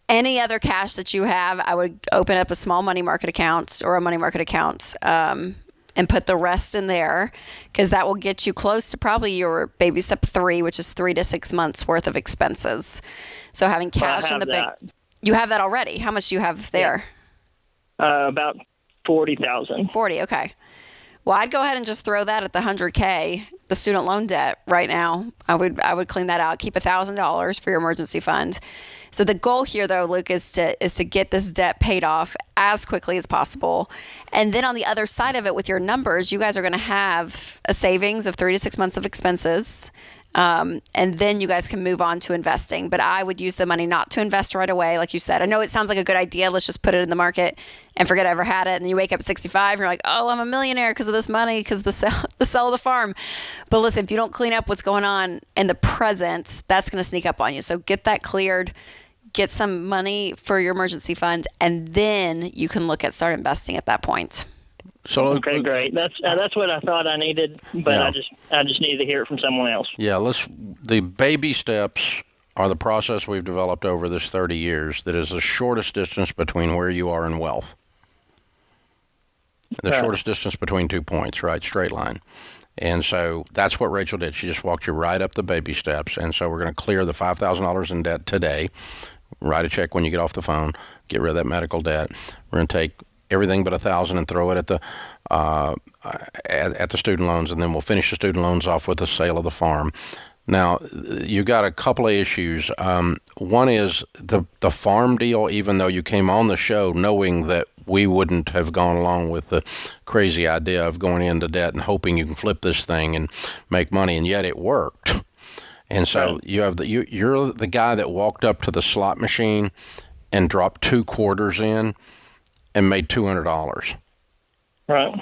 Any other cash that you have, I would open up a small money market account or a money market account and put the rest in there, because that will get you close to probably your baby step 3, which is 3 to 6 months worth of expenses. So having cash in the bank. You have that already. How much do you have there? About $40,000. 40, okay. Well, I'd go ahead and just throw that at the $100K, the student loan debt right now. I would clean that out. Keep $1,000 for your emergency fund. So the goal here, though, Luke, is to get this debt paid off as quickly as possible. And then on the other side of it, with your numbers, you guys are going to have a savings of 3 to 6 months of expenses. And then you guys can move on to investing. But I would use the money not to invest right away, like you said. I know it sounds like a good idea. Let's just put it in the market and forget I ever had it. And you wake up at 65 and you're like, oh, I'm a millionaire because of this money, because the sell of the farm. But listen, if you don't clean up what's going on in the present, that's going to sneak up on you. So get that cleared. Get some money for your emergency fund, and then you can look at start investing at that point. So okay, great. That's what I thought I needed, but yeah. I just needed to hear it from someone else. Yeah, the baby steps are the process we've developed over this 30 years that is the shortest distance between where you are in wealth. The shortest distance between 2 points, right? Straight line. And so that's what Rachel did. She just walked you right up the baby steps. And so we're going to clear the $5,000 in debt today. Write a check when you get off the phone. Get rid of that medical debt. We're going to take everything but $1,000 and throw it at the student loans, and then we'll finish the student loans off with the sale of the farm. Now, you got a couple of issues. One is the farm deal, even though you came on the show knowing that we wouldn't have gone along with the crazy idea of going into debt and hoping you can flip this thing and make money, and yet it worked. And so you're the guy that walked up to the slot machine and dropped 2 quarters in and made $200. Right.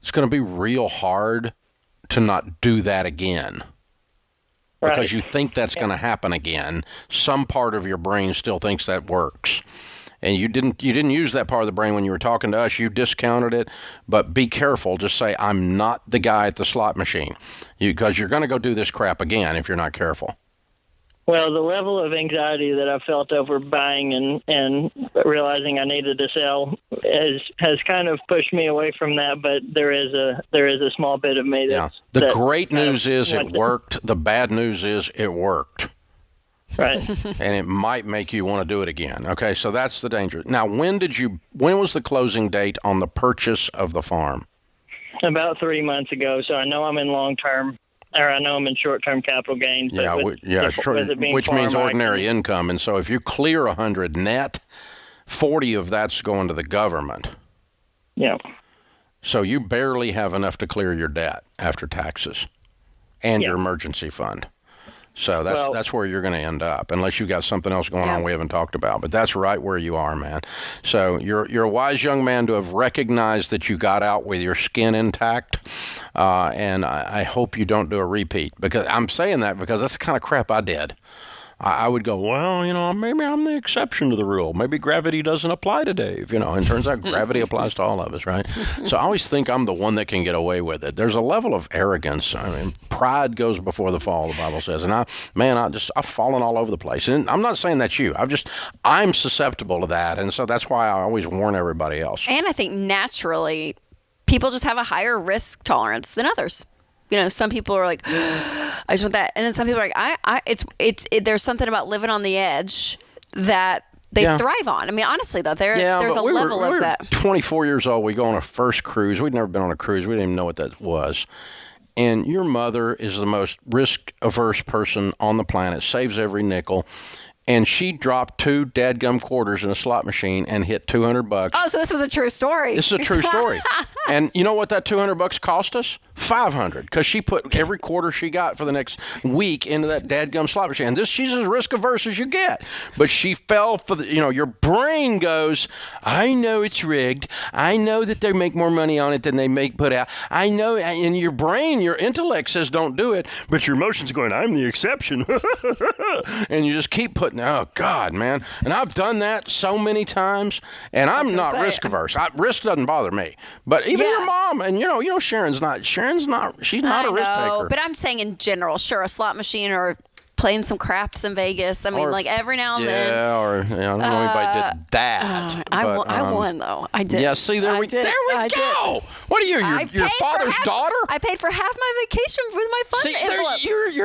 It's going to be real hard to not do that again. Because you think that's going to happen again. Some part of your brain still thinks that works. And you didn't use that part of the brain when you were talking to us. You discounted it. But be careful. Just say, I'm not the guy at the slot machine. Because you're going to go do this crap again if you're not careful. Well, the level of anxiety that I felt over buying and realizing I needed to sell has kind of pushed me away from that. But there is a small bit of me that. The great news is it worked. The bad news is it worked. Right. And it might make you want to do it again. Okay, so that's the danger. Now, when was the closing date on the purchase of the farm? About 3 months ago. So I know I'm in long-term, or I know I'm in short-term capital gains. Which means ordinary income. And so if you clear $100 net, 40 of that's going to the government. Yeah. So you barely have enough to clear your debt after taxes and your emergency fund. So that's where you're going to end up, unless you've got something else going on we haven't talked about. But that's right where you are, man. So you're a wise young man to have recognized that you got out with your skin intact, and I hope you don't do a repeat. Because I'm saying that because that's the kind of crap I did. I would go, well, maybe I'm the exception to the rule. Maybe gravity doesn't apply to Dave, and it turns out gravity applies to all of us, right? So I always think I'm the one that can get away with it. There's a level of arrogance. I mean, pride goes before the fall, the Bible says. And I've fallen all over the place. And I'm not saying that's you. I'm susceptible to that. And so that's why I always warn everybody else. And I think naturally, people just have a higher risk tolerance than others. Some people are like, I just want that. And then some people are like, there's something about living on the edge that they thrive on. I mean, honestly, though, there's a level of that. 24 years old. We go on a first cruise. We'd never been on a cruise. We didn't even know what that was. And your mother is the most risk-averse person on the planet, saves every nickel. And she dropped 2 dadgum quarters in a slot machine and hit $200. Oh, so this was a true story. This is a true story. And you know what that $200 cost us? $500, because she put every quarter she got for the next week into that dadgum slot machine. And she's as risk averse as you get. But she fell for your brain goes, I know it's rigged. I know that they make more money on it than they put out. I know, and your brain, your intellect says don't do it, but your emotions going, I'm the exception. And you just keep putting, oh God, man. And I've done that so many times, and I'm not risk averse. Risk doesn't bother me. But even your mom, and Sharon's not, she's not a risk taker. But I'm saying in general, sure, a slot machine or playing some craps in Vegas. I mean, like every now and then. Yeah, or I don't know anybody did that. I won though. I did. Yeah, see, there we go. What are you? Your father's daughter? I paid for half my vacation with my fund envelope.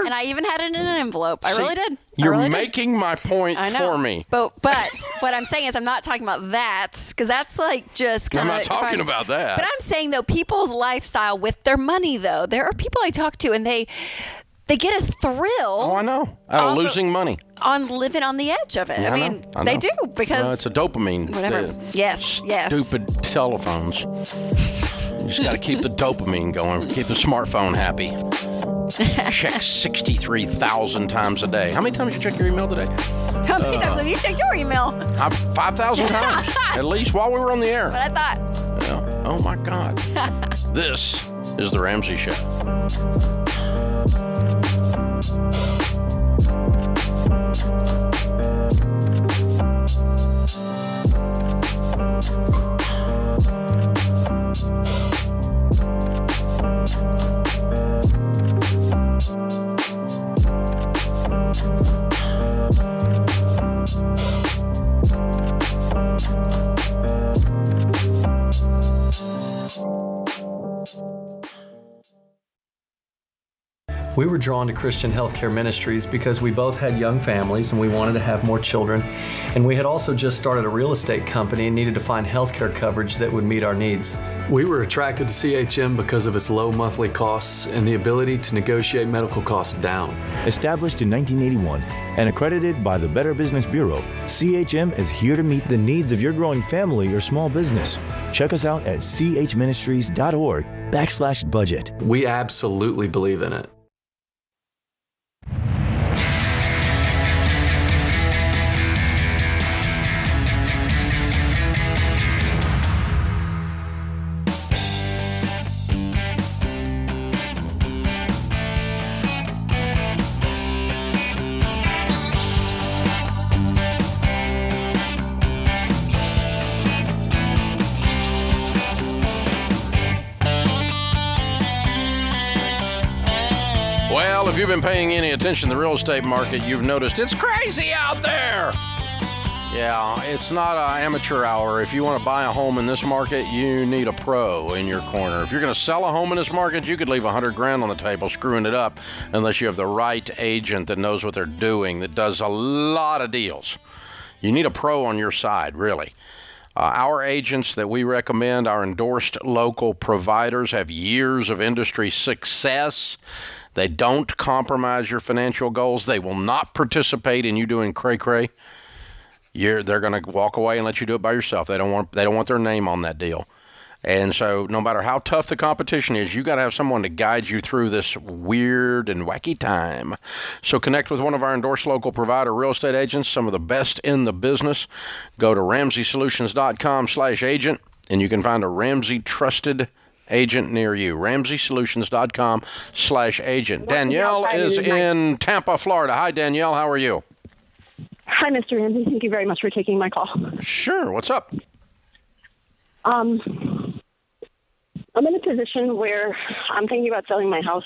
And I even had it in an envelope. I really did. You're making my point for me. But what I'm saying is I'm not talking about that, because that's like just kind of. I'm not talking about that. But I'm saying, though, people's lifestyle with their money, though. There are people I talk to, and they get a thrill. Oh, I know. Out of losing money. On living on the edge of it. Yeah, I mean, they do, because. It's a dopamine. Whatever. Yes. Stupid telephones. You just got to keep the dopamine going. Keep the smartphone happy. Check 63,000 times a day. How many times you check your email today? How many times have you checked your email? 5,000 times. At least while we were on the air. But I thought. Yeah. Oh, my God. This is The Ramsey Show. We were drawn to Christian Healthcare Ministries because we both had young families and we wanted to have more children. And we had also just started a real estate company and needed to find healthcare coverage that would meet our needs. We were attracted to CHM because of its low monthly costs and the ability to negotiate medical costs down. Established in 1981 and accredited by the Better Business Bureau, CHM is here to meet the needs of your growing family or small business. Check us out at chministries.org/budget. We absolutely believe in it. Well, if you've been paying any attention to the real estate market, you've noticed it's crazy out there. Yeah, it's not an amateur hour. If you want to buy a home in this market, you need a pro in your corner. If you're going to sell a home in this market, you could leave $100,000 on the table screwing it up unless you have the right agent that knows what they're doing, that does a lot of deals. You need a pro on your side, really. Our agents that we recommend, our endorsed local providers, have years of industry success. They don't compromise your financial goals. They will not participate in you doing cray-cray. They're going to walk away and let you do it by yourself. They don't want their name on that deal. And so no matter how tough the competition is, you got to have someone to guide you through this weird and wacky time. So connect with one of our endorsed local provider real estate agents, some of the best in the business. Go to RamseySolutions.com/agent, and you can find a Ramsey trusted agent near you. RamseySolutions.com/agent. Danielle is in Tampa, Florida. Hi, Danielle. How are you? Hi, Mr. Ramsey. Thank you very much for taking my call. Sure. What's up? I'm in a position where I'm thinking about selling my house.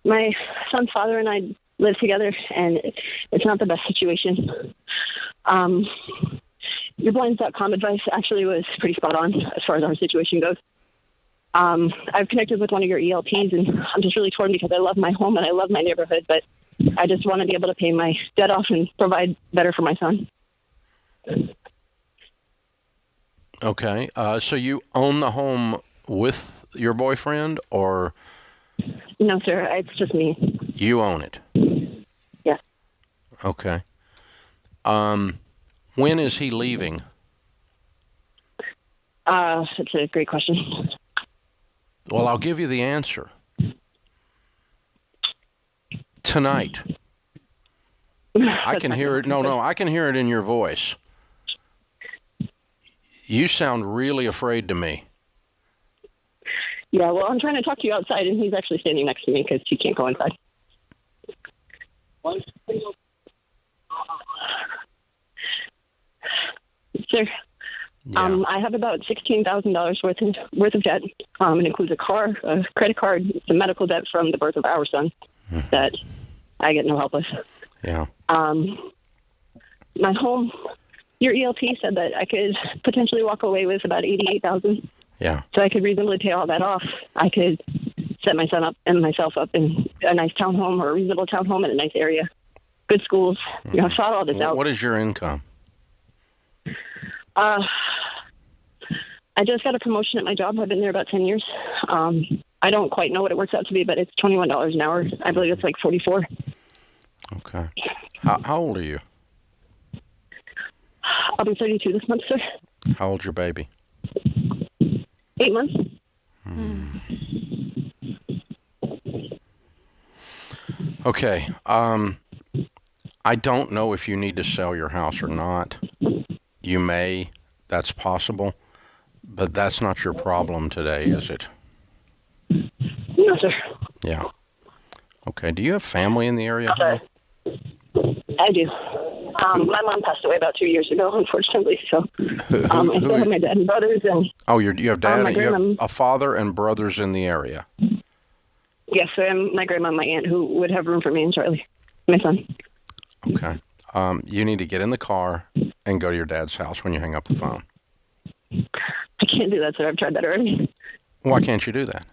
My son's father and I live together, and it's not the best situation. Your Blinds.com advice actually was pretty spot on as far as our situation goes. I've connected with one of your ELPs, and I'm just really torn because I love my home and I love my neighborhood, but I just want to be able to pay my debt off and provide better for my son. Okay. So you own the home with your boyfriend, or? No, sir. It's just me. You own it? Yes. Okay. When is he leaving? That's a great question. Well, I'll give you the answer. Tonight. I can hear it. No, I can hear it in your voice. You sound really afraid to me. Yeah, well, I'm trying to talk to you outside, and he's actually standing next to me because he can't go inside. Sir, yeah. I have about $16,000 worth of debt. It includes a car, a credit card, some medical debt from the birth of our son that I get no help with. Yeah. My home, your ELP said that I could potentially walk away with about $88,000. Yeah. So I could reasonably pay all that off. I could set my son up and myself up in a nice townhome or a reasonable townhome in a nice area, good schools. You know, I've thought all this out. What is your income? I just got a promotion at my job. I've been there about 10 years. I don't quite know what it works out to be, but it's $21 an hour. I believe it's like 44. Okay. How old are you? I'll be 32 this month, sir. How old's your baby? 8 months. Okay. I don't know if you need to sell your house or not. You may. That's possible. But that's not your problem today, is it? No, sir. Yeah. Okay. Do you have family in the area? I do. My mom passed away about 2 years ago, unfortunately. So I still have my dad and brothers. And you have dad. You have a father and brothers in the area. Yes, and my grandma and my aunt, who would have room for me and Charlie, my son. Okay. You need to get in the car and go to your dad's house when you hang up the phone. I can't do that, sir. I've tried that already. Why can't you do that?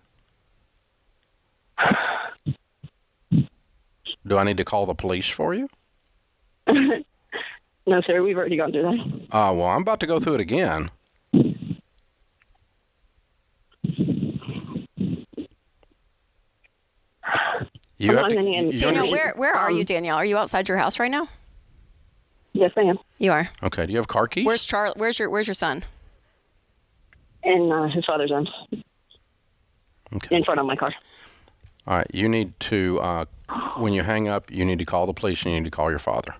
Do I need to call the police for you? No, sir. We've already gone through that. Well, I'm about to go through it again. Danielle, where are you, Danielle? Are you outside your house right now? Yes, I am. You are. Okay. Do you have car keys? Where's Charlie? Where's your son? In his father's arms. Okay. In front of my car. All right. You need to, when you hang up, you need to call the police and you need to call your father.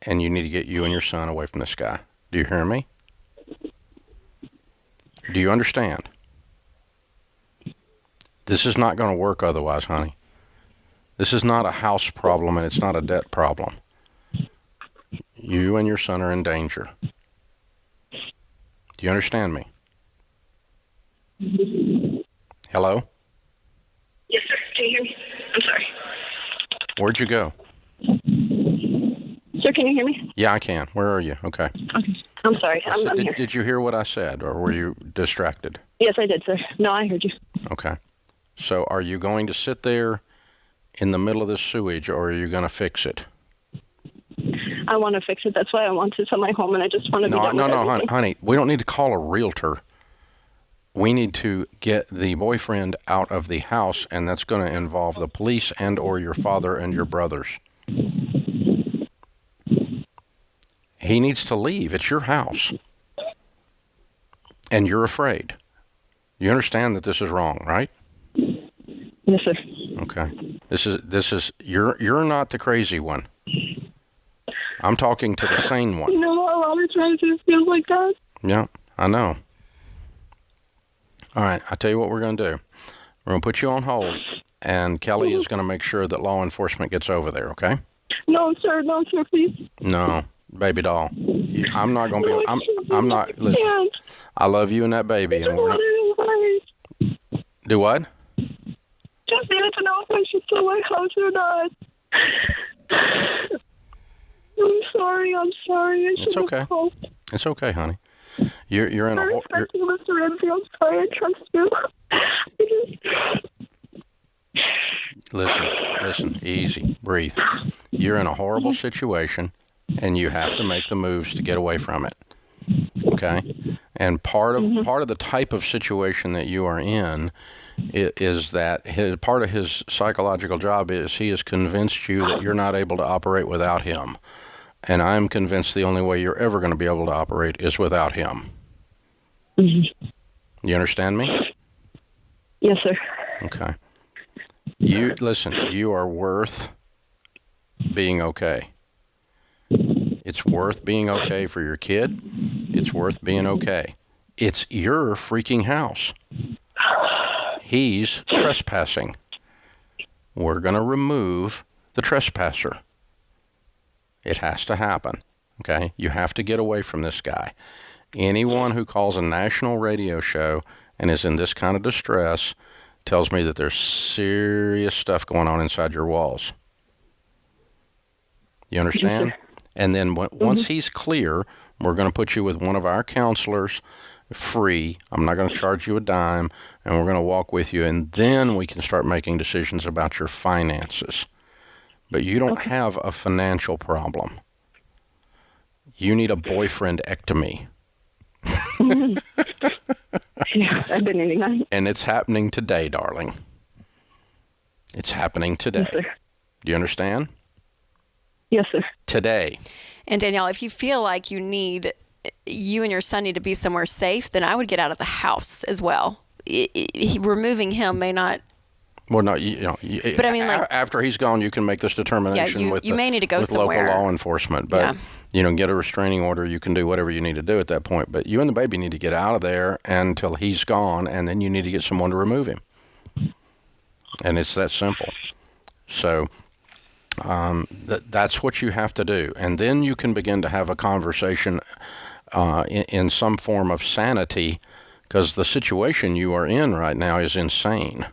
And you need to get you and your son away from this guy. Do you hear me? Do you understand? This is not going to work otherwise, honey. This is not a house problem and it's not a debt problem. You and your son are in danger. Do you understand me? Mm-hmm. Hello? Yes, sir. Can you hear me? I'm sorry. Where'd you go? Sir, can you hear me? Yeah, I can. Where are you? Okay. Okay. I'm sorry. I'm here. Did you hear what I said, or were you distracted? Yes, I did, sir. No, I heard you. Okay. So are you going to sit there in the middle of this sewage, or are you going to fix it? I want to fix it. That's why I want to sell my home, and I just want to be done with everything. Honey, we don't need to call a realtor. We need to get the boyfriend out of the house, and that's going to involve the police and or your father and your brothers. He needs to leave. It's your house. And you're afraid. You understand that this is wrong, right? Yes, sir. Okay. This is you're not the crazy one. I'm talking to the sane one. You know, a lot of times it feels like that. Yeah, I know. All right, I'll tell you what we're going to do. We're going to put you on hold, and Kelly is going to make sure that law enforcement gets over there, okay? No, sir, please. No, baby doll. I'm not going to be... I'm not... Listen, I love you and that baby. And we're not, do what? Just needed to know if I should sell my house or not. I'm sorry. It's okay. It's okay, honey. You're in a hole. Mr. Ramsey, I'm sorry. I trust you. Listen, easy, breathe. You're in a horrible situation, and you have to make the moves to get away from it. Okay? And part of the type of situation that you are in is that part of his psychological job is he has convinced you that you're not able to operate without him. And I'm convinced the only way you're ever going to be able to operate is without him. Mm-hmm. You understand me? Yes, sir. Okay. You are worth being okay. It's worth being okay for your kid. It's worth being okay. It's your freaking house. He's trespassing. We're going to remove the trespasser. It has to happen, okay? You have to get away from this guy. Anyone who calls a national radio show and is in this kind of distress tells me that there's serious stuff going on inside your walls. You understand? Yes, and then once he's clear, we're going to put you with one of our counselors free. I'm not going to charge you a dime, and we're going to walk with you, and then we can start making decisions about your finances. But you don't have a financial problem. You need a boyfriend-ectomy. Yeah, I've been needing that. And it's happening today, darling. It's happening today. Yes, sir. Do you understand? Yes, sir. Today. And Danielle, if you feel like you and your son need to be somewhere safe, then I would get out of the house as well. Removing him may not... Well, no, but I mean, like, after he's gone, you can make this determination with you may need to go somewhere. Local law enforcement. But, get a restraining order. You can do whatever you need to do at that point. But you and the baby need to get out of there until he's gone, and then you need to get someone to remove him. And it's that simple. So that's what you have to do. And then you can begin to have a conversation in some form of sanity, because the situation you are in right now is insane.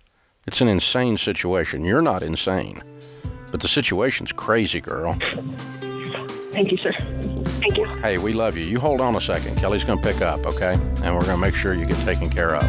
It's an insane situation. You're not insane, but the situation's crazy, girl. Thank you, sir. Thank you. Hey, we love you. You hold on a second. Kelly's going to pick up, okay? And we're going to make sure you get taken care of.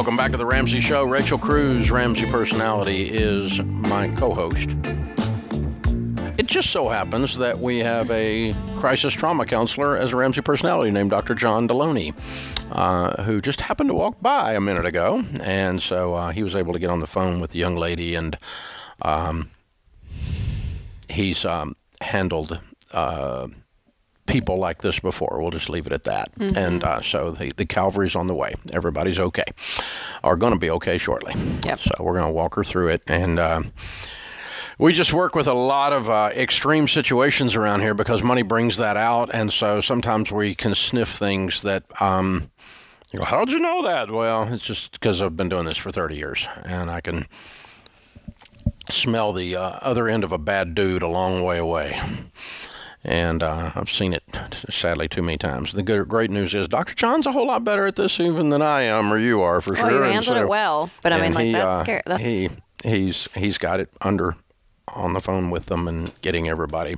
Welcome back to the Ramsey Show. Rachel Cruz, Ramsey Personality, is my co-host. It just so happens that we have a crisis trauma counselor as a Ramsey Personality named Dr. John Deloney, who just happened to walk by a minute ago. And so he was able to get on the phone with the young lady, and he's handled people like this before. We'll just leave it at that. Mm-hmm. And so the Calvary's on the way. Everybody's okay, or going to be okay shortly. Yep. So we're going to walk her through it. And we just work with a lot of extreme situations around here because money brings that out. And so sometimes we can sniff things that, you go, how'd you know that? Well, it's just because I've been doing this for 30 years, and I can smell the other end of a bad dude a long way away. And I've seen it, sadly, too many times. The great news is Dr. John's a whole lot better at this even than I am, or you are, for sure. Well, you handled it well, but I mean, like, that's scary. He's got it on the phone with them and getting everybody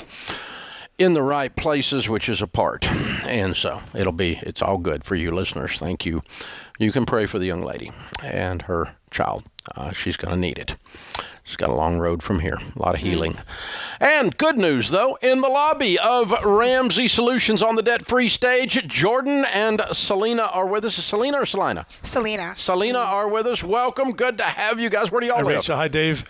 in the right places, which is a part. And so it's all good for you listeners. Thank you. You can pray for the young lady and her child. She's going to need it. She's got a long road from here. A lot of healing. And good news, though, in the lobby of Ramsey Solutions on the debt-free stage, Jordan and Selena are with us. Is Selena or Selena? Selena. Selena are with us. Welcome. Good to have you guys. Where do y'all live? Rachel, hi, Dave.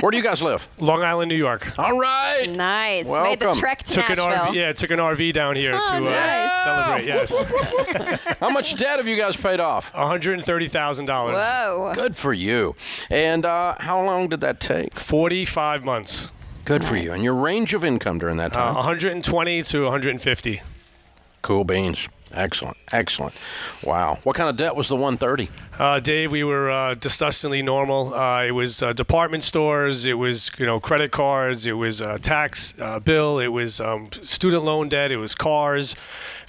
Where do you guys live? Long Island, New York. All right. Nice. Welcome. Made the trek to Nashville. Took an RV down here to celebrate. Yes. How much debt have you guys paid off? $130,000. Whoa. Good for you. And how long did that take? 45 months. Good for you. And your range of income during that time? 120 to 150. Cool beans. Excellent. Excellent. Wow. What kind of debt was the 130? Dave, we were disgustingly normal. It was department stores. It was, credit cards. It was tax bill. It was student loan debt. It was cars.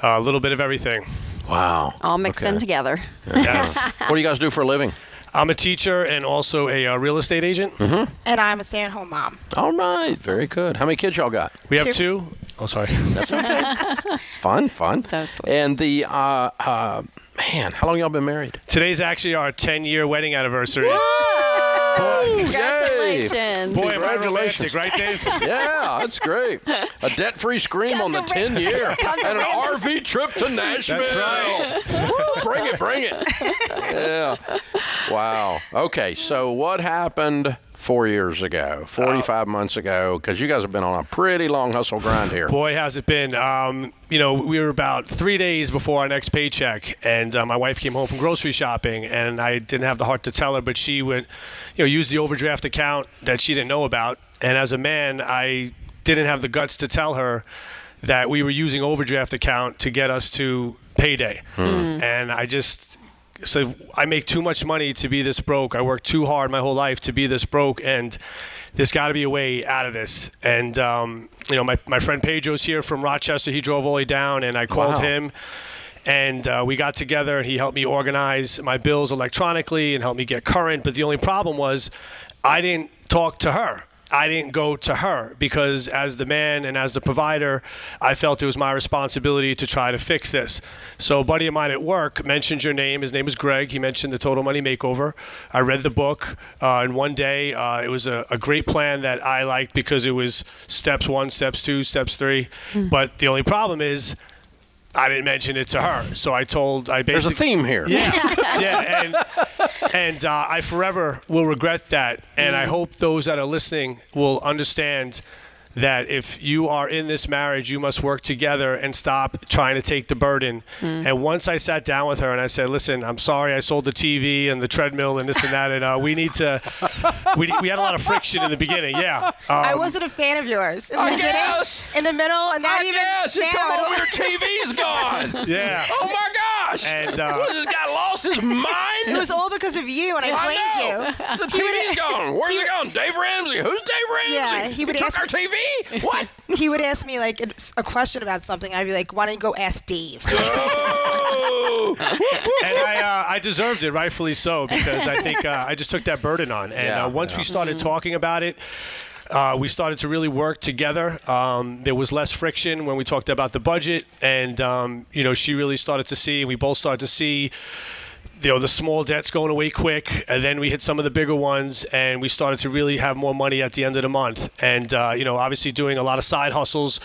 A little bit of everything. Wow. All mixed in together. Yes. What do you guys do for a living? I'm a teacher and also a real estate agent. Mm-hmm. And I'm a stay-at-home mom. All right. Very good. How many kids y'all got? We have 2. Oh, sorry. That's okay. Fun. So sweet. And the, man, how long y'all been married? Today's actually our 10-year wedding anniversary. Whoa! Congratulations. Boy, am I romantic, right, Dave? Yeah, that's great. A debt-free scream on the 10-year. And an RV trip to Nashville. That's right. Bring it. Yeah. Wow. Okay, so what happened 4 years ago, 45 months ago, because you guys have been on a pretty long hustle grind here. Boy, has it been. We were about 3 days before our next paycheck, and my wife came home from grocery shopping, and I didn't have the heart to tell her, but she would, use the overdraft account that she didn't know about. And as a man, I didn't have the guts to tell her that we were using overdraft account to get us to payday. And I just said, I make too much money to be this broke. I work too hard my whole life to be this broke, and there's got to be a way out of this. And my friend Pedro's here from Rochester. He drove all the way down, and I called him, and we got together, and he helped me organize my bills electronically and helped me get current. But the only problem was I didn't talk to her. I didn't go to her because as the man and as the provider, I felt it was my responsibility to try to fix this. So a buddy of mine at work mentioned your name. His name is Greg. He mentioned the Total Money Makeover. I read the book, and one day it was a great plan that I liked because it was steps 1, steps 2, steps 3. But the only problem is I didn't mention it to her. So I basically... There's a theme here. Yeah. And I forever will regret that. And I hope those that are listening will understand that if you are in this marriage, you must work together and stop trying to take the burden. And once I sat down with her and I said, listen, I'm sorry I sold the TV and the treadmill and this and that. And we need to, we had a lot of friction in the beginning. Yeah. I wasn't a fan of yours. In the beginning, in the middle, and not even now. Come over, your TV's gone. Yeah. Oh my gosh. And this guy lost his mind. It was all because of you, and I blamed you. The TV's gone. Where's it gone? Dave Ramsey. Who's Dave Ramsey? Yeah, he would took our TV? What? He would ask me like a question about something. I'd be like, "Why don't you go ask Dave?" Oh. And I deserved it, rightfully so, because I think I just took that burden on. And once we started talking about it, we started to really work together. There was less friction when we talked about the budget, and she really started to see. We both started to see the small debts going away quick, and then we hit some of the bigger ones, and we started to really have more money at the end of the month. And obviously doing a lot of side hustles,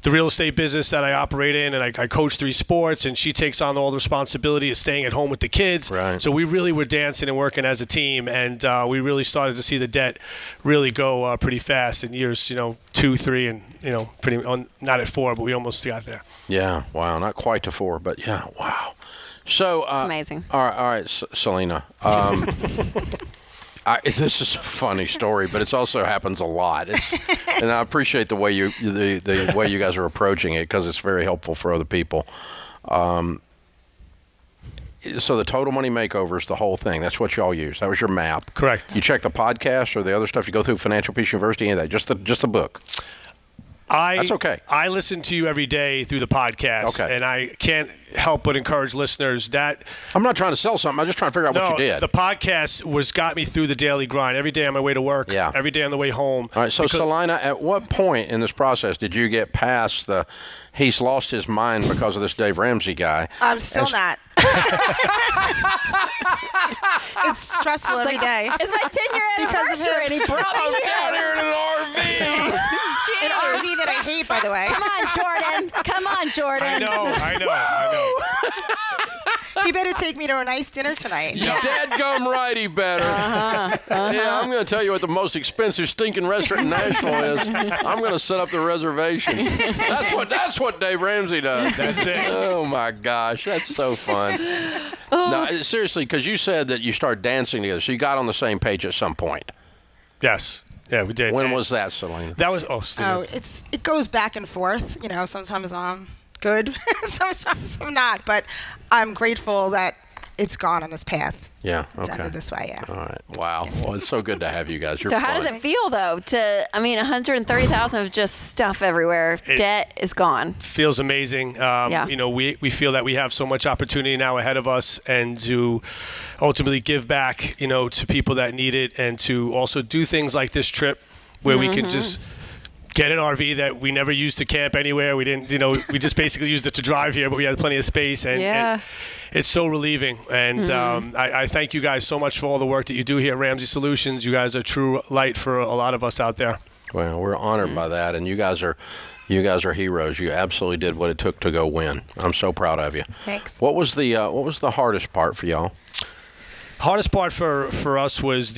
the real estate business that I operate in, and I coach 3 sports, and she takes on all the responsibility of staying at home with the kids. Right. So we really were dancing and working as a team, and we really started to see the debt really go pretty fast in years 2, 3, and not at 4, but we almost got there. Yeah, wow, not quite to 4, but yeah, wow. So it's amazing. All right, Selena. This is a funny story, but it also happens a lot. And I appreciate the way the way you guys are approaching it, because it's very helpful for other people. So the Total Money Makeover is the whole thing. That's what y'all use. That was your map. Correct. You check the podcast or the other stuff you go through, Financial Peace University, any of that. Just the book. That's okay. I listen to you every day through the podcast, and I can't help but encourage listeners that I'm not trying to sell something. I'm just trying to figure out what you did. The podcast got me through the daily grind every day on my way to work. Yeah. Every day on the way home. All right. So, Selena, at what point in this process did you get past the he's lost his mind because of this Dave Ramsey guy? I'm still not. It's stressful every day. It's my 10-year anniversary, and he brought me down here in an RV. An RV that I hate, by the way. Come on, Jordan. Come on, Jordan. I know. He better take me to a nice dinner tonight. You dadgum right, he better. Yeah, I'm going to tell you what the most expensive stinking restaurant in Nashville is. I'm going to set up the reservation. That's what Dave Ramsey does. That's it. Oh my gosh, that's so fun. No, seriously, because you said that you started dancing together, so you got on the same page at some point. Yes. Yeah, we did. When was that, Selena? That was it goes back and forth. Sometimes I'm good, sometimes I'm not. But I'm grateful that it's gone on this path. Yeah. It's ended this way. Yeah. All right. Wow. Well, it's so good to have you guys. You're so how does it feel though? $130,000 of just stuff everywhere. Debt is gone. Feels amazing. We feel that we have so much opportunity now ahead of us, and to ultimately give back, to people that need it, and to also do things like this trip where we can just get an RV that we never used to camp anywhere. We didn't, we just basically used it to drive here, but we had plenty of space, and it's so relieving. And I thank you guys so much for all the work that you do here at Ramsey Solutions. You guys are true light for a lot of us out there. Well, we're honored by that, and you guys are heroes. You absolutely did what it took to go win. I'm so proud of you. Thanks. What was the hardest part for y'all? Hardest part for us was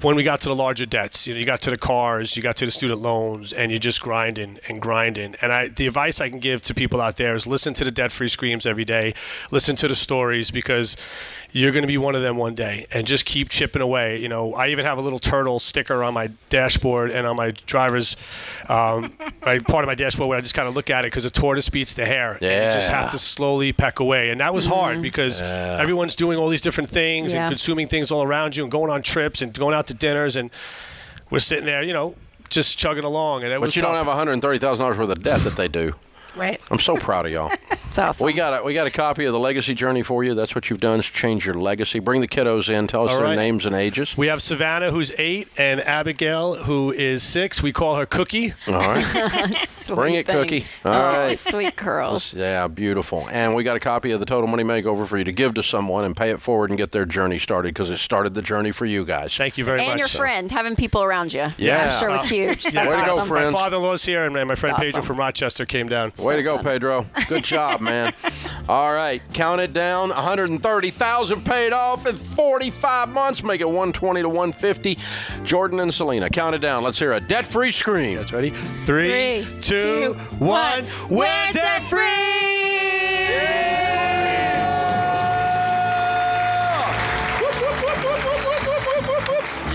when we got to the larger debts. You got to the cars, you got to the student loans, and you're just grinding. And the advice I can give to people out there is listen to the debt-free screams every day. Listen to the stories, because you're going to be one of them one day, and just keep chipping away. I even have a little turtle sticker on my dashboard and on my driver's part of my dashboard, where I just kind of look at it, because the tortoise beats the hare. Yeah. And you just have to slowly peck away. And that was hard, because everyone's doing all these different things and consuming things all around you, and going on trips and going out to dinners, and we're sitting there, just chugging along. And but you don't have $130,000 worth of debt that they do. Right. I'm so proud of y'all. It's awesome. We got a copy of the Legacy Journey for you. That's what you've done, is change your legacy. Bring the kiddos in. Tell us their names and ages. We have Savannah, who's 8, and Abigail, who is 6. We call her Cookie. All right. Bring it, Cookie. All right. Sweet girls. Yeah, beautiful. And we got a copy of the Total Money Makeover for you to give to someone and pay it forward and get their journey started, because it started the journey for you guys. Thank you very much. And your friend, having people around you. Yeah. I'm sure was huge. Way to go, friend. My father-in-law's here, and my friend Pedro from Rochester came down. Way to go, Pedro. Good job, man. All right, count it down. $130,000 paid off in 45 months. Make it 120 to 150. Jordan and Selena, count it down. Let's hear a debt-free scream. That's ready. 3, 2, 1. We're debt-free!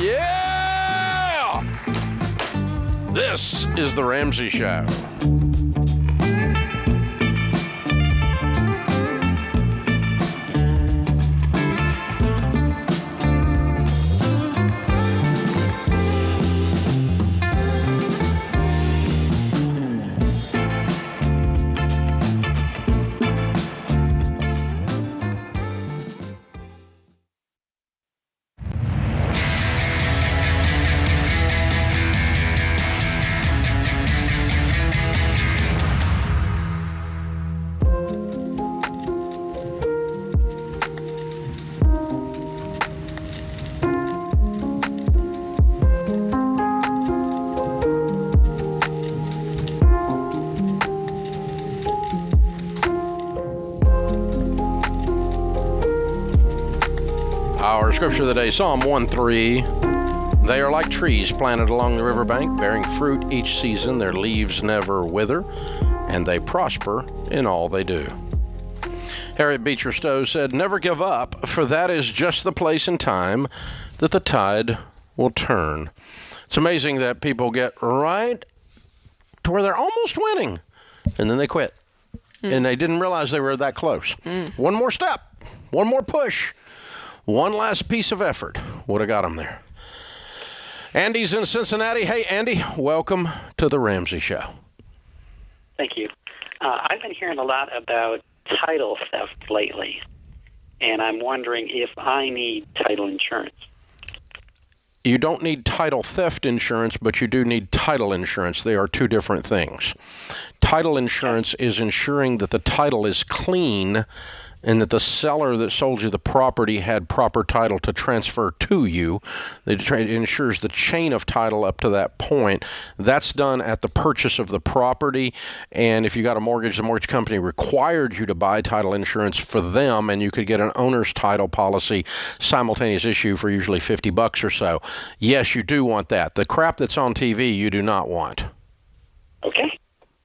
Yeah! This is the Ramsey Show. scripture of the day, Psalm 1:3. They are like trees planted along the riverbank, bearing fruit each season. Their leaves never wither, and they prosper in all they do. Harriet Beecher Stowe said, never give up, for that is just the place and time that the tide will turn. It's amazing that people get right to where they're almost winning, and then they quit. And they didn't realize they were that close. One more step, one more push, one last piece of effort would have got them there. Andy's in Cincinnati. Hey, Andy, welcome to the Ramsey Show. Thank you. I've been hearing a lot about title theft lately, and I'm wondering if I need title insurance. You don't need title theft insurance, but you do need title insurance. They are two different things. Title insurance is ensuring that the title is clean and that the seller that sold you the property had proper title to transfer to you. It ensures the chain of title up to that point. That's done at the purchase of the property, and if you got a mortgage, the mortgage company required you to buy title insurance for them, and you could get an owner's title policy simultaneous issue for usually $50 or so. Yes, you do want that. The crap that's on TV, you do not want. Okay.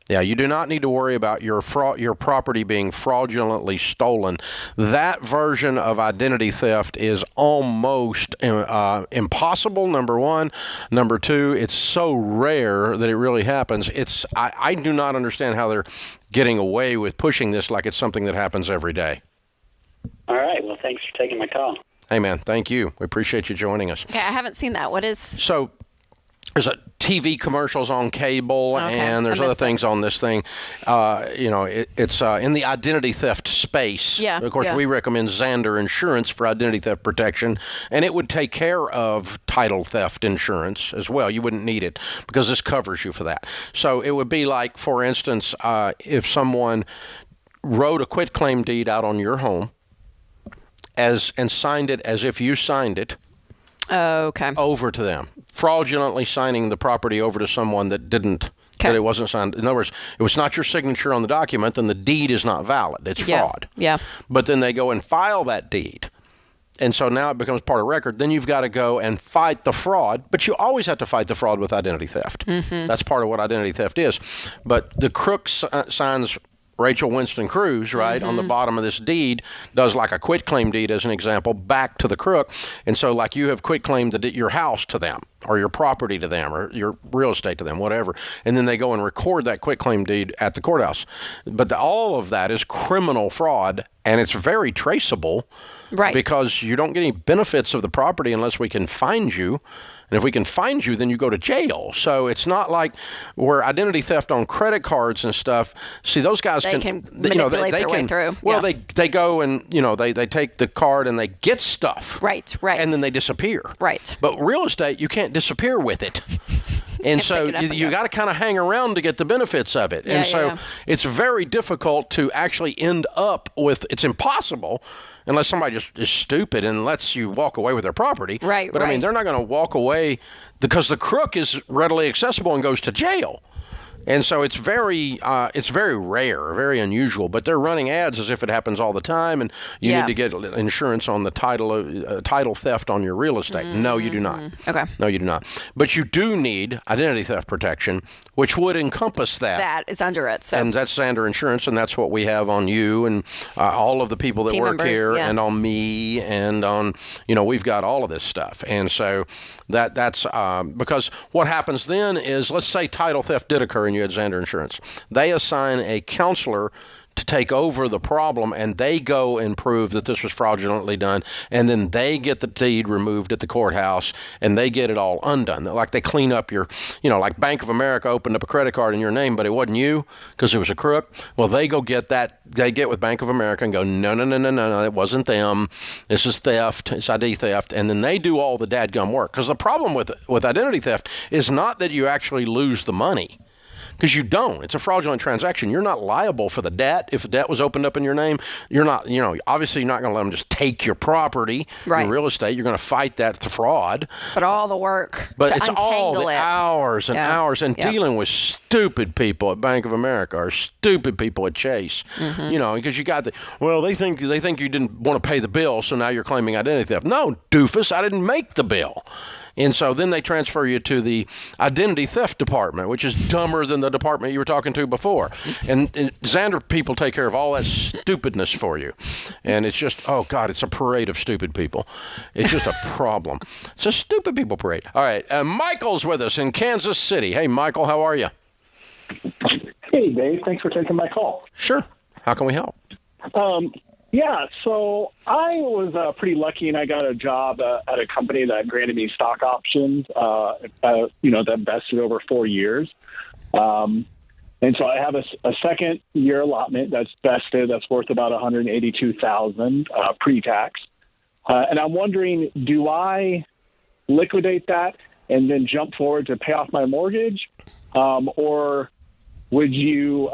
Yeah, you do not need to worry about your property being fraudulently stolen. That version of identity theft is almost impossible, number one. Number two, it's so rare that it really happens. I do not understand how they're getting away with pushing this like it's something that happens every day. All right. Well, thanks for taking my call. Hey, man, thank you. We appreciate you joining us. Okay, I haven't seen that. What is... So... There's a TV commercials on cable, and there's other things on this thing. It's in the identity theft space. Yeah. Of course, we recommend Zander Insurance for identity theft protection, and it would take care of title theft insurance as well. You wouldn't need it because this covers you for that. So it would be like, for instance, if someone wrote a quitclaim deed out on your home and signed it as if you signed it. Okay. Over to them, fraudulently signing the property over to someone that didn't, that it wasn't signed. In other words, it was not your signature on the document, then the deed is not valid. It's fraud. Yeah. But then they go and file that deed. And so now it becomes part of record. Then you've got to go and fight the fraud, but you always have to fight the fraud with identity theft. That's part of what identity theft is. But the crook signs Rachel Winston Cruz, right, on the bottom of this deed, does like a quitclaim deed, as an example, back to the crook. And so, like, you have quitclaimed your house to them, or your property to them, or your real estate to them, whatever. And then they go and record that quitclaim deed at the courthouse. But all of that is criminal fraud, and it's very traceable. Right. Because you don't get any benefits of the property unless we can find you. And if we can find you, then you go to jail. So it's not like where identity theft on credit cards and stuff. See, those guys can manipulate their way through. Well, they go and, they take the card and they get stuff. Right. And then they disappear. Right. But real estate, you can't disappear with it. And so you got to kind of hang around to get the benefits of it. And so it's very difficult to actually end up with, it's impossible unless somebody just is stupid and lets you walk away with their property. Right. But I mean, they're not going to walk away because the crook is readily accessible and goes to jail. And so it's very rare, very unusual. But they're running ads as if it happens all the time, and you need to get insurance on the title theft on your real estate. No, you do not. Okay. No, you do not. But you do need identity theft protection, which would encompass that. That is under it. So. And that's Zander Insurance, and that's what we have on you and all of the people that Team work members, here, and on me, and on, we've got all of this stuff. And so that's because what happens then is, let's say title theft did occur and you had Zander Insurance. They assign a counselor to take over the problem, and they go and prove that this was fraudulently done, and then they get the deed removed at the courthouse, and they get it all undone. Like they clean up your, like Bank of America opened up a credit card in your name, but it wasn't you because it was a crook. Well, they go get that. They get with Bank of America and go, no, it wasn't them. This is theft. It's ID theft. And then they do all the dadgum work. Because the problem with identity theft is not that you actually lose the money. because you don't. It's a fraudulent transaction. You're not liable for the debt. If the debt was opened up in your name, you're not, obviously you're not going to let them just take your property, your real estate. You're going to fight that fraud. But all the work But to it's all the hours and hours and dealing with stupid people at Bank of America or stupid people at Chase, because you got they think you didn't want to pay the bill, so now you're claiming identity theft. No, doofus, I didn't make the bill. And so then they transfer you to the identity theft department, which is dumber than the department you were talking to before. And Xander people take care of all that stupidness for you. And it's just, oh, God, it's a parade of stupid people. It's just a problem. It's a stupid people parade. All right. Michael's with us in Kansas City. Hey, Michael, how are you? Hey, Dave. Thanks for taking my call. Sure. How can we help? Yeah, so I was pretty lucky, and I got a job at a company that granted me stock options, that vested over 4 years. And so I have a second year allotment that's vested that's worth about $182,000 pre-tax. And I'm wondering, do I liquidate that and then jump forward to pay off my mortgage, or would you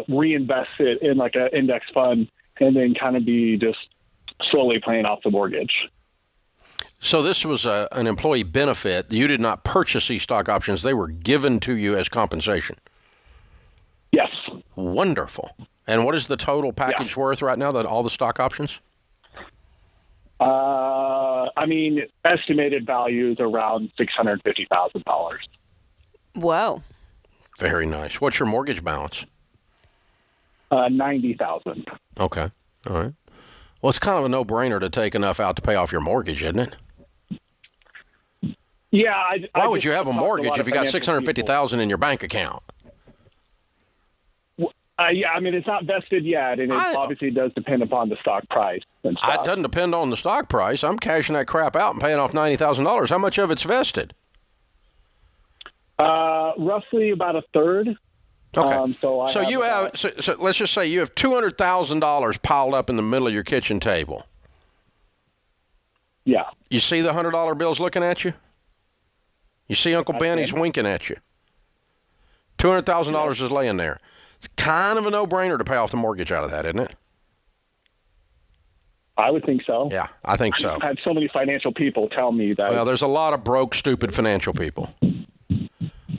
reinvest it in like an index fund and then kind of be just slowly paying off the mortgage? So this was an employee benefit. You did not purchase these stock options. They were given to you as compensation. Yes. Wonderful. And what is the total package worth right now, all the stock options? Estimated value is around $650,000. Whoa. Very nice. What's your mortgage balance? $90,000. Okay. All right. Well, it's kind of a no-brainer to take enough out to pay off your mortgage, isn't it? Yeah. Why would you have a mortgage if you got $650,000 in your bank account? It's not vested yet, and it obviously does depend upon the stock price. And stuff. It doesn't depend on the stock price. I'm cashing that crap out and paying off $90,000. How much of it's vested? Roughly about a third. Okay. So let's just say you have $200,000 piled up in the middle of your kitchen table. Yeah. You see the $100 bills looking at you? You see Uncle Ben? He's winking at you. $200,000 is laying there. It's kind of a no-brainer to pay off the mortgage out of that, isn't it? I would think so. Yeah, I think so. I've had so many financial people tell me that. Well, there's a lot of broke, stupid financial people.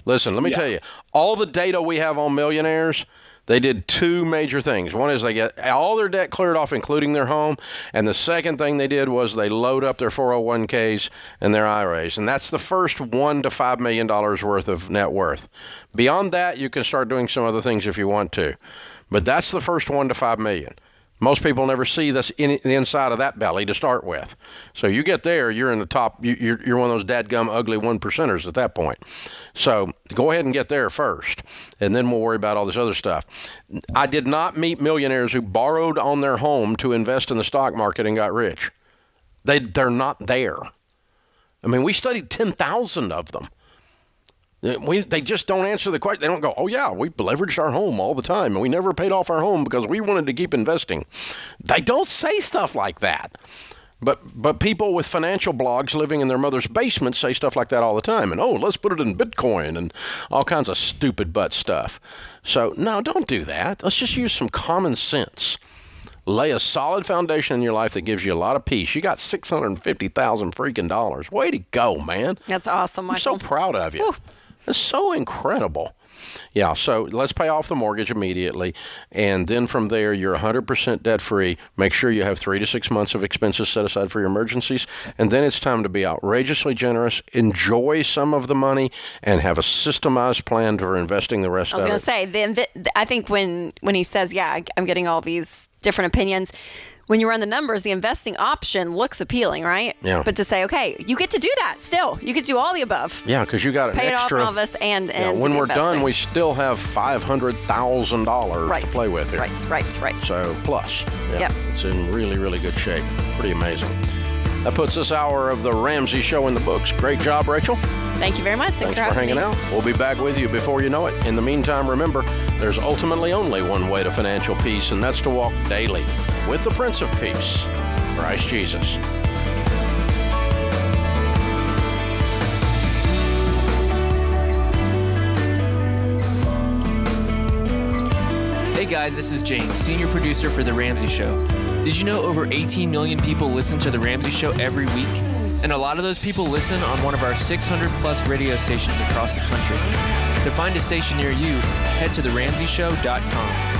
Listen, let me tell you, all the data we have on millionaires, they did two major things. One is they get all their debt cleared off, including their home. And the second thing they did was they load up their 401ks and their IRAs. And that's the first $1 to $5 million worth of net worth. Beyond that, you can start doing some other things if you want to. But that's the first $1 to $5 million. Most people never see this in the inside of that belly to start with. So you get there, you're in the top. You're one of those dadgum ugly 1%ers at that point. So go ahead and get there first, and then we'll worry about all this other stuff. I did not meet millionaires who borrowed on their home to invest in the stock market and got rich. They're not there. I mean, we studied 10,000 of them. They just don't answer the question. They don't go, oh, yeah, we leveraged our home all the time, and we never paid off our home because we wanted to keep investing. They don't say stuff like that. But people with financial blogs living in their mother's basement say stuff like that all the time. And, let's put it in Bitcoin and all kinds of stupid butt stuff. So, no, don't do that. Let's just use some common sense. Lay a solid foundation in your life that gives you a lot of peace. You got $650,000 freaking dollars. Way to go, man. That's awesome, Michael. I'm so proud of you. Whew. It's so incredible. Yeah, so let's pay off the mortgage immediately, and then from there, you're 100% debt-free. Make sure you have 3 to 6 months of expenses set aside for your emergencies, and then it's time to be outrageously generous, enjoy some of the money, and have a systemized plan for investing the rest of it. I was going to say, I think when he says, I'm getting all these different opinions, when you run the numbers, the investing option looks appealing, right? Yeah. But to say, okay, you get to do that still. You get to do all the above. Yeah, because you got an pay extra. Pay it off all of us and when we're done, we still have $500,000 to play with here. Right. So plus. Yeah. Yep. It's in really, really good shape. Pretty amazing. That puts this hour of the Ramsey Show in the books. Great job, Rachel. Thank you very much. Thanks for hanging out. We'll be back with you before you know it. In the meantime, remember, there's ultimately only one way to financial peace, and that's to walk daily with the Prince of Peace, Christ Jesus. Hey guys, this is James, senior producer for The Ramsey Show. Did you know over 18 million people listen to The Ramsey Show every week? And a lot of those people listen on one of our 600 plus radio stations across the country. To find a station near you, head to theramseyshow.com.